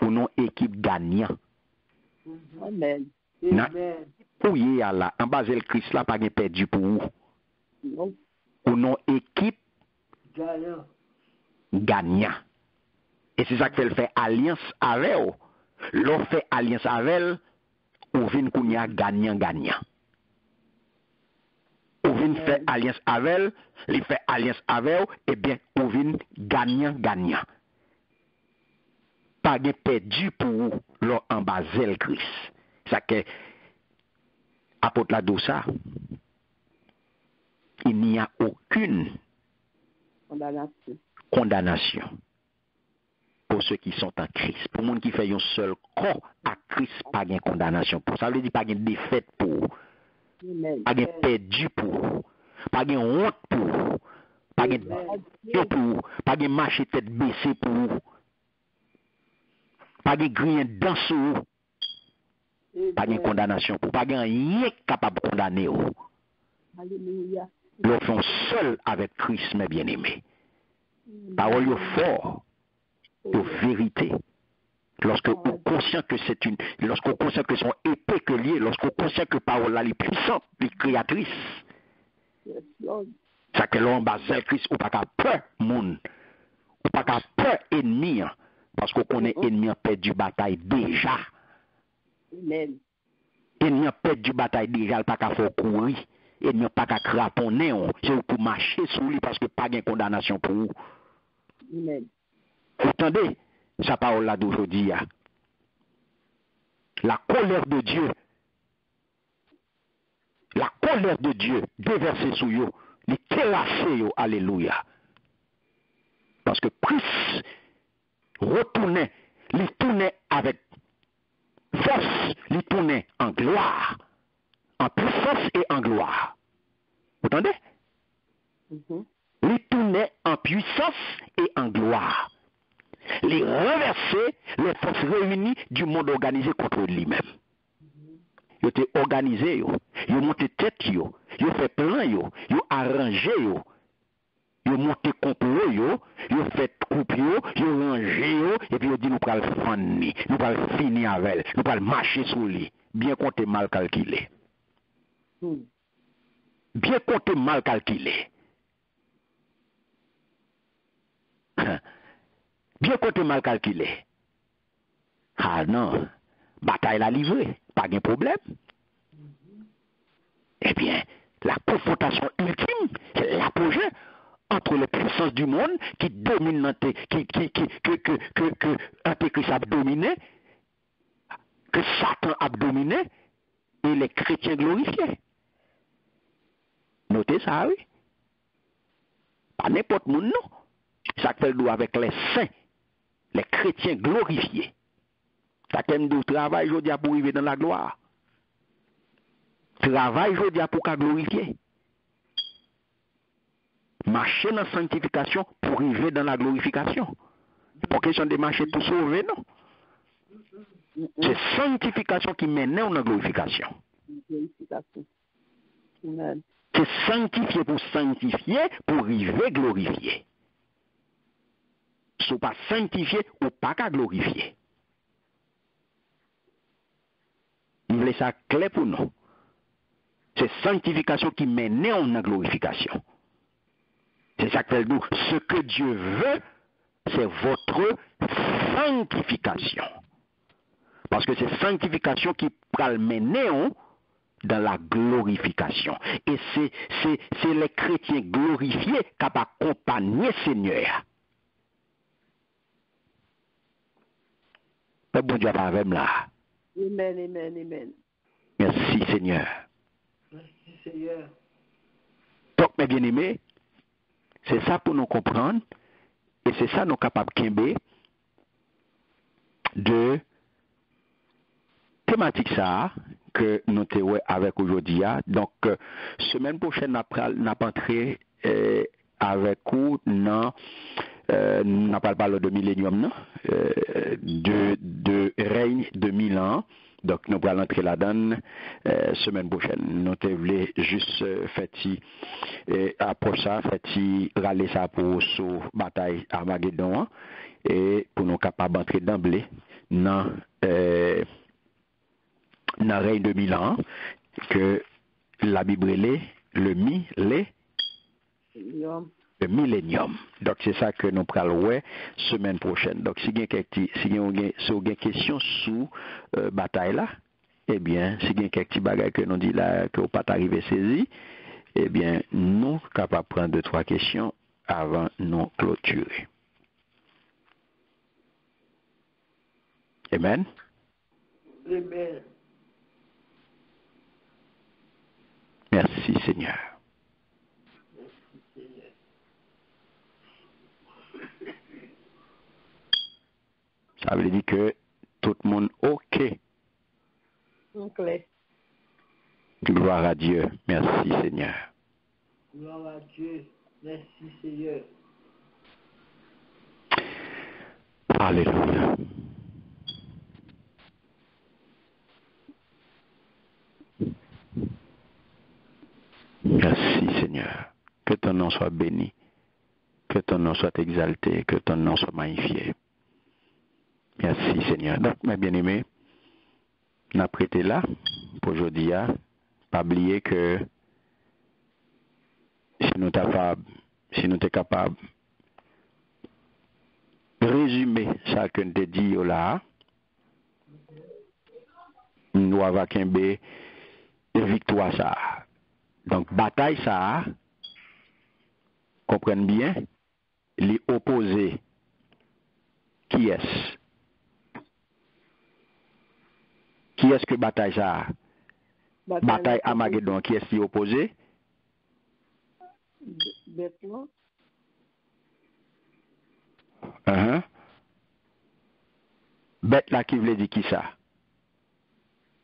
ou non équipe gagnant. Amen. Amen. Ou y a là en bas le Christ là pas perdu pour vous. Non. Ou non équipe Gagnant. gagnant. Et c'est ça que fait alliance avec eux. L'on fait alliance avec elle, ou vin kounya gagnant. Ou vin fait alliance avec elle, il fait alliance avec elle, eh bien, ou vin gagnant. Pas de perdu pour leur embaser le Christ. Ça que, apôtre la douça, il n'y a aucune condamnation pour ceux qui sont en Christ. Pour les gens qui font un seul corps à Christ, pas de condamnation pour ça. Ça veut dire pas de défaite pour, pas de perdu pour, pas de honte pour, pas de pour, pas de marcher tête baissée pour, pas de griller dans sous, pas de condamnation pour, pas de rien capable de condamner. Alléluia. Nous font seul avec Christ, mes bien-aimés. Parole est fort, de vérité. Lorsqu'on est conscient que c'est une, lorsqu'on est conscient que son épée que liée, lorsqu'on est conscient que parole là est puissante, est créatrice. Ça que l'on base Christ ou pas qu'à peur monde, ou pas qu'à peur ennemi, parce qu'on connaît ennemi en perdu bataille déjà. Amen. Ennemi en perdu bataille déjà, il pas qu'à faire courir. Et n'y a pas qu'à craponner, c'est pour marcher sur lui parce que pas de condamnation pour vous. Amen. Vous entendez sa parole là d'aujourd'hui? La colère de Dieu déversée sur vous, les terrassés, alléluia. Parce que Christ retournait, il tournait avec force, il tournait en gloire. En puissance et en gloire. Vous entendez? Il tournait en puissance et en gloire. Les renverser les forces réunies du monde organisé contre lui-même. Ils étaient organisés, ils ont monté tête, ils ont fait plan, ils ont arrangé, ils ont monté complot, ils ont fait coupe, ils ont rangé, et puis ils ont dit nous allons finir, nous allons finir avec elle, nous allons marcher sur lui. Bien compté, mal calculé. Bien compté, mal calculé. Bien compté, mal calculé. Ah non, bataille la livrée, pas de problème. Eh bien, la confrontation ultime, c'est l'apogée entre les puissances du monde qui dominent, que Antéchrist a dominé, que Satan a dominé, et les chrétiens glorifiés. Notez ça, oui. Pas n'importe monde, non. Ça fait le dos avec les saints, les chrétiens glorifiés. Ça fait le travail aujourd'hui pour arriver dans la gloire. Travail aujourd'hui pour qu'à glorifier. Marcher dans la sanctification pour arriver dans la glorification. Pas question de marcher tout sauvé, non. C'est sanctification qui mène à la glorification. C'est sanctifier pour arriver glorifier. Si pas sanctifier ou pas qu'à glorifier. Vous voulez ça clair pour nous? C'est sanctification qui mène à la glorification. C'est ça que nous. Ce que Dieu veut, c'est votre sanctification. Parce que c'est sanctification qui va mener dans la glorification. Et c'est les chrétiens glorifiés qui vont accompagner le Seigneur. Le bon Dieu va avec moi là. Amen, amen, amen. Merci Seigneur. Merci Seigneur. Donc mes bien-aimés, c'est ça pour nous comprendre. Et c'est ça nous capables de thématique ça que nous avons avec aujourd'hui. Donc, semaine prochaine, nous allons entrer avec vous dans n'a pas parlé de millénium, de règne de 1000 ans. Donc, nous allons entrer là-dedans semaine prochaine. Nous voulons juste faire approche ça, faire râler ça pour sous bataille Armageddon et pour nous capables d'entrer d'emblée dans le règne de 1000 ans que la Bible est le millénium. Donc c'est ça que nous parlons semaine prochaine. Donc si vous avez une question sous bataille là, eh bien, si il y a quelques petits bagages que nous dit là, que vous pas arrivé saisi, eh bien, nous capables de prendre 2-3 questions avant nous clôturer. Amen. Amen. Merci Seigneur. Ça veut dire que tout le monde OK. Ok. Gloire à Dieu. Merci Seigneur. Gloire à Dieu. Merci Seigneur. Alléluia. Merci Seigneur. Que ton nom soit béni. Que ton nom soit exalté. Que ton nom soit magnifié. Merci Seigneur. Donc, mes bien-aimés, on a prêté là pour aujourd'hui. Pas oublier que si nous sommes capables de résumer ça que nous te dit là, nous avons une victoire ça. Donc, bataille ça, comprenez bien, les opposés. Qui est-ce? Qui est-ce que bataille ça? Bataille Armageddon, qui est-ce qui est opposé? Bêtement. Bête là qui veut dire qui ça?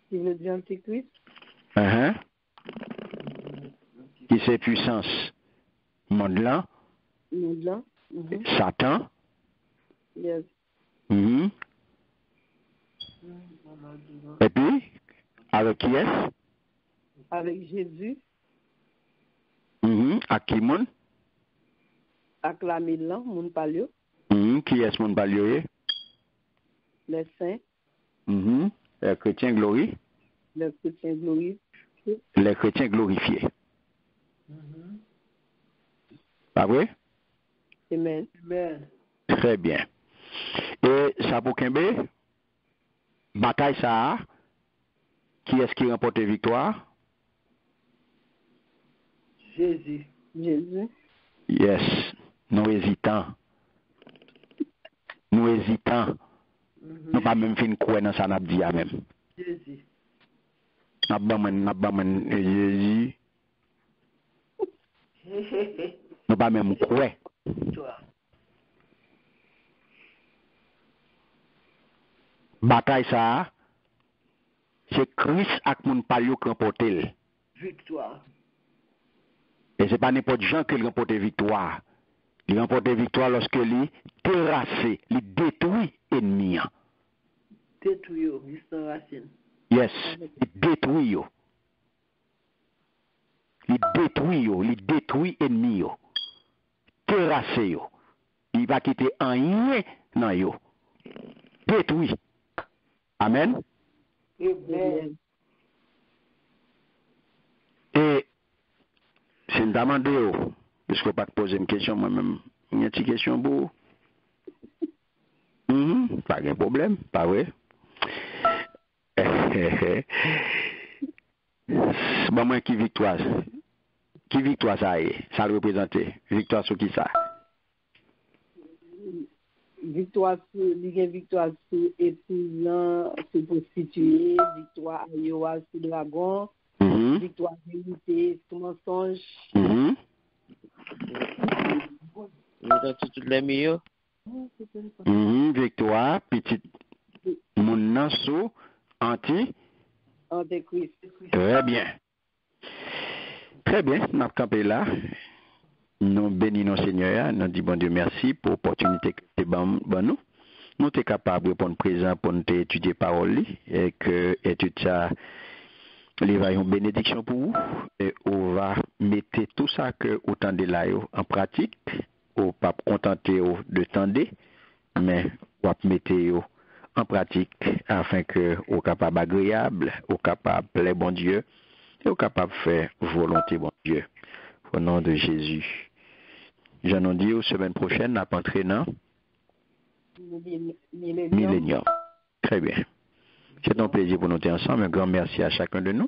Qui veut dire Antichrist. Qui c'est puissance? Monde là? Monde là. Satan? Yes. Et puis, avec qui est-ce? Avec Jésus. À qui monde? Avec la Milan, mon palio. Qui est-ce mon palio? Les saints. Les chrétiens glorifiés. Les chrétiens glorifiés. Les chrétiens glorifiés. Pas vrai? Amen. Amen. Très bien. Et ça pour Kembe, bataille ça, qui est-ce qui remporte victoire? Jésus. Jésus. Yes. Nous hésitons. Nous pas même fin croire dans ça n'a dit même. Jésus. N'a pas même Jésus. Nous pas même croire. Toi. Bataille ça, c'est Christ avec mon palio qui remporte. Victoire. Et c'est pas n'importe gens qui remporte victoire. Il remporte victoire lorsque il terrasse, il détruit ennemi. Détruit, il s'en racine. Yes, il détruit. Il détruit ennemi. Terrasse. Il va quitter un rien dans yo. Détruit. Amen. Amen. Et c'est une demande puisque je ne pas te poser une question moi-même. Une petite question pour pas de problème, pas vrai? Bon, moi, qui victoire? Qui victoire ça est? Ça le représente? Victoire sur qui ça? Victoire sur épousant, sur prostituée, victoire à Yoa sur dragon, victoire vérité sur mensonge. Toutes les meilleures. Victoire, petite mon sous Antéchrist. Très bien. Très bien, nous avons campé là. Nous bénissons Seigneur, nous disons bon Dieu merci pour l'opportunité que tu as nous. Nous sommes capables de répondre présent pour nous étudier parole et que étude ça les va une bénédiction pour vous et on va mettre tout ça que vous tendez là en pratique. On pas contenter de tendre mais on va mettre en pratique afin que vous capable agréable, vous capable plaire bon Dieu et vous capable faire volonté bon Dieu. Au nom de Jésus. J'en ai dit aux semaine prochaine, n'a pas entraînant Millénium. Très bien. C'est un plaisir pour nous être ensemble. Un grand merci à chacun de nous.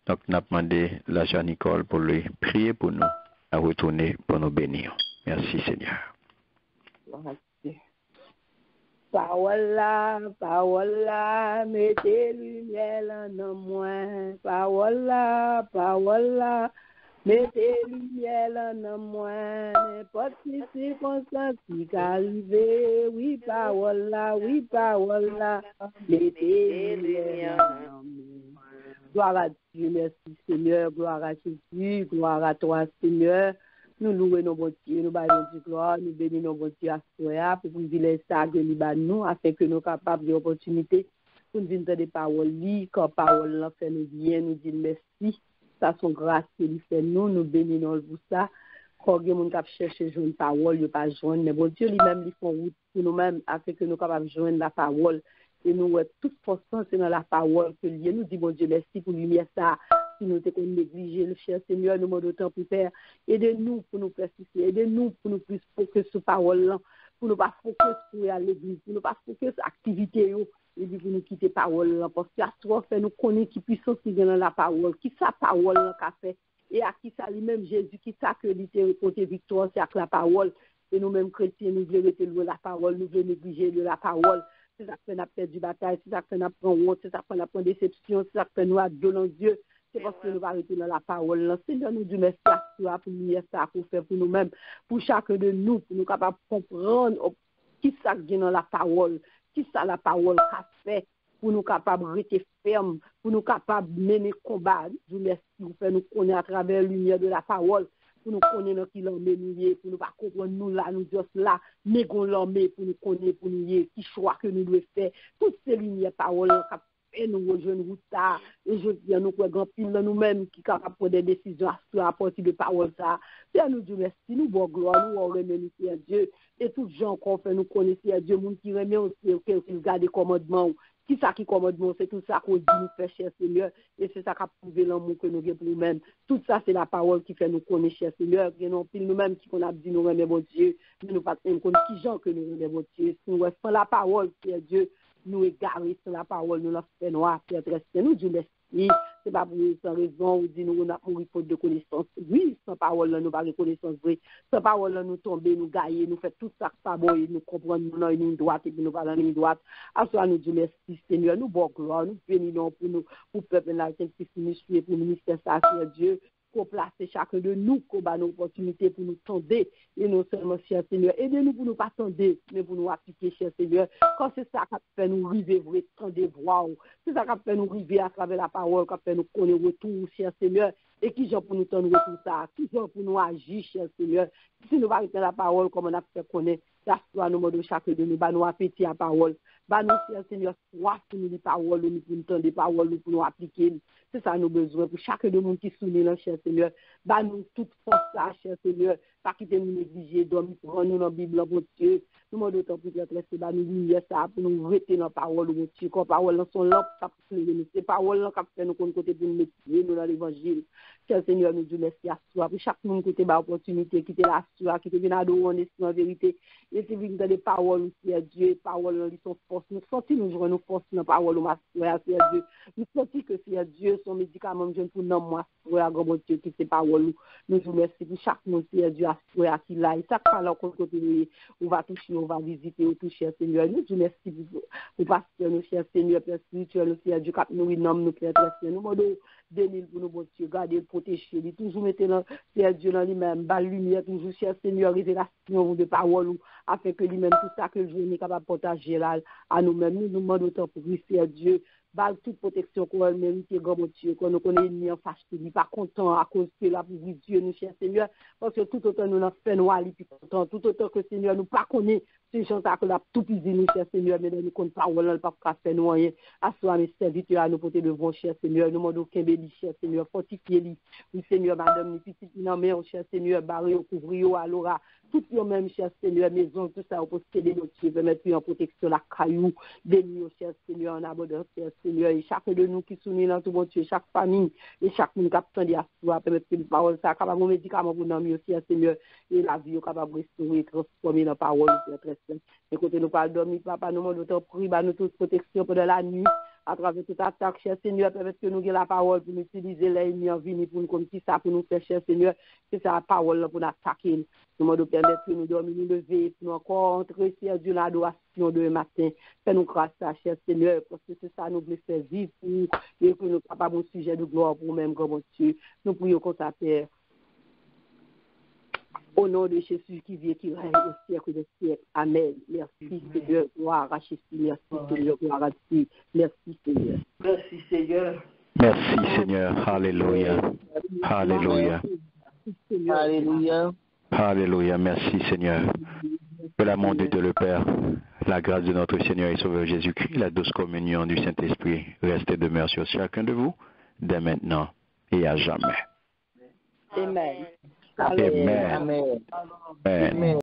Donc, nous avons demandé la sœur Nicole pour lui prier pour nous, à retourner pour nous bénir. Merci Seigneur. Parole là, mettez lumière en moi. Parole là, mettez lumière en moi. N'importe quelle circonstance qui arrive, oui, parole là, mettez lumière en moi. Gloire à Dieu, merci Seigneur, gloire à Jésus, gloire à toi Seigneur. Nous louons nos bons Dieu, nous baillons du gloire, nous bénissons nos bons Dieu à soi, pour privilégier ça que nous, afin que nous soyons capables d'opportunité pour nous dire des paroles, quand parole fait nous bien, nous disons merci, ça son grâce qu'il fait nous bénissons pour ça. Quand les gens cherchent une parole, ils ne pas joindre, mais bon Dieu lui-même, ils font route pour nous-mêmes, afin que nous soyons capables de joindre la parole. Et nous, toute force, c'est dans la parole que Dieu nous dit, bon Dieu, merci pour lumière ça. Si nous t'es négligé, le cher Seigneur, nous demandons autant pour faire. Aidez-nous pour nous persister, aidez-nous pour nous plus focus sur la parole, pour nous pas focus pour aller à l'église, pour nous pas focus sur l'activité, et pour nous quitter la parole, parce qu'à soi, fait nous connaître qui puissance qui vient dans la parole, qui sa parole qu'a fait, et à qui ça lui-même Jésus, qui ça que l'ité côté victoire, c'est avec la parole. Et nous-mêmes chrétiens, nous voulons rester loin de la parole, nous voulons négliger de la parole. C'est ça que nous avons perdu bataille, c'est ça que nous avons honte, c'est ça que nous avons déception, c'est ça que nous avons violence Dieu. C'est parce que nous allons arrêter dans la parole. Seigneur, nous disons merci à toi pour nous ça, pour faire pour nous-mêmes, pour chacun de nous, pour nous capables de comprendre qui ça vient dans la parole, qui ça la parole a fait, pour nous capables de rester fermes, pour nous capables de mener combat. Nous merci pour faire nous connaître à travers la lumière de la parole, pour nous connaître qui l'armée nous y est, pour nous pas comprendre nous là, nous juste là, mais qu'on l'armée pour nous connaître, pour nous y est, qui choix que nous devons faire, toutes ces lumières paroles et nous rejoignons ça, et je dis à nous que grand pile nous-mêmes qui sont capables de prendre des décisions à partir de paroles ça. C'est nous dire merci, nous bon gloire, nous remercions à Dieu, et tous les gens qu'on fait nous connaissent à Dieu, nous qui remet aussi, qui garde les commandements, qui ça qui commandement, c'est tout ça qu'on dit nous fait cher Seigneur, et c'est ça qui a prouvé l'amour que nous avons pour nous-mêmes. Tout ça, c'est la parole qui fait nous connaître cher Seigneur, et non pile nous-mêmes qui qu'on a dit nous remet bon Dieu, mais nous pas même connaître qui gens que nous remet bon Dieu, si nous restons la parole, c'est Dieu. Nous égarer sur la parole, nous la fait noir, Père Trésor, nous Dieu merci, c'est pas pour nous sans raison, ou dit nous, on a pour faute de connaissance. Oui, sans parole, nous pas de connaissance vraie. Sans parole, nous tomber, nous gailler, nous faire tout ça, pas bon, et nous comprendre, nous dans une ligne droite, et puis nous pas dans une ligne droite. À soi, nous Dieu merci, Seigneur, nous bon gloire, nous bénissons pour nous, pour peuple là, qui nous suit, pour le ministère, ça, c'est Dieu. Pour placer chacun de nous, qu'on a une opportunité pour nous tendre, et non seulement, cher Seigneur, aidez-nous pour nous pas tendre, mais pour nous appliquer, cher Seigneur, quand c'est ça qui fait nous river, vrai, tendre, voir, c'est ça qui fait nous river à travers la parole, qui fait nous connaître retour, cher Seigneur, et qui genre pour nous tendre retour ça, qui genre pour nous agir, cher Seigneur, si nous va arrêter la parole, comme on a fait connaître, la foi, nous demandons chacun de nous, nous appétit à parole, nous, cher Seigneur, foi pour nous les paroles, nous pour nous tendre des paroles, pour nous appliquer. C'est ça nous besoin pour chacun de nous qui soumet là, cher Seigneur. Nous toute force ça, cher Seigneur. Pas quitter nous négliger, dormir, prendre nous dans la Bible, mon Dieu. Nous demandons autant pour être resté, nous lumière ça, pour nous rester dans la parole, mon Dieu. Quand la parole sont là, pour nous ces paroles là, qui fait nous côté pour nous mettre nous dans l'évangile. Cher Seigneur, nous disons merci à toi. Pour chaque monde qui a l'opportunité, qui est là, qui est venu adorer en vérité. Et qui vient dans des paroles aussi, Dieu, les paroles, ils sont force. Nous sentons nous jouer nos forces dans la parole, Dieu. Nous sentons que c'est Dieu, son médicament, je pour nous, moi, à grand Dieu, qui c'est parole. Nous vous merci pour chaque monde, c'est Dieu, à qui là. Et chaque fois, là, on va toucher, on va visiter, on touche, Seigneur. Nous vous merci pour pasteur, nous, cher Seigneur, Père spirituel, nous, c'est Dieu, qui nous nomme, nous, Père Seigneur. Nous demandons bénir pour nous, bon Dieu, garder, protéger, toujours mettre c'est Dieu dans lui-même, bas lumière, toujours, cher Seigneur, révélation de parole, afin que lui-même, tout ça que le jour est capable de partager là, à nous-mêmes. Nous demandons autant pour lui, c'est Dieu. Toute protection qu'on a méritée, grand Dieu, qu'on nous connaît ni en fâche, il n'est pas content à cause que la vie Dieu, nous, cher Seigneur, parce que tout autant nous n'en fait noir, il est content, tout autant que Seigneur nous pas connaît, c'est chance que la tout pisé nous, cher Seigneur, mais nous compte pas, on n'a pas faire nous rien, à soi, mes serviteurs, à nous porter devant, cher Seigneur, nous demandons qu'un béni, cher Seigneur, fortifiez-lui, oui, Seigneur, madame, les petites, non, mais, cher Seigneur, barré, couvrir, à l'aura, tout le même, cher Seigneur, maison, tout ça, on peut céder notre Dieu, mettre en protection la caillou, béni, cher Seigneur, en abondance, cher Seigneur, et chacun de nous qui soumis dans tout mon Dieu, chaque famille, et chaque monde qui a besoin d'asseoir, permettre que les paroles, ça, capable de médicaments pour nous, aussi, Seigneur, et la vie, capable de restaurer, transformer la parole, très saint. Et côté nous pas dormir, papa, nous demandons autant prier, nous toute protection pendant la nuit, à travers toute attaque, cher Seigneur, permettre que nous ayons la parole pour nous utiliser l'ennemi en venir pour nous comme qui ça, pour nous faire, cher Seigneur, que c'est la parole pour nous attaquer. Nous demandons permettre que nous dormions, nous lever, pour nous encore entrer, Seigneur Dieu, l'adoration demain matin. Fais-nous grâce à cher Seigneur, parce que c'est ça nous voulons faire vivre pour, et que nous sommes capables de sujet de gloire pour nous-mêmes, comme Dieu. Nous prions comme ça, Père. Au nom de Jésus qui vit, qui règne au siècle des siècles. Amen. Merci Seigneur. Gloire à Jésus. Merci Seigneur. Gloire à Dieu. Merci Seigneur. Merci Seigneur. Merci Seigneur. Alléluia. Alléluia. Alléluia. Alléluia. Merci Seigneur. Que l'amour de Dieu le Père, la grâce de notre Seigneur et Sauveur Jésus-Christ, la douce communion du Saint-Esprit reste et demeure sur chacun de vous, dès maintenant et à jamais. Amen. Amen. Amen. Amen.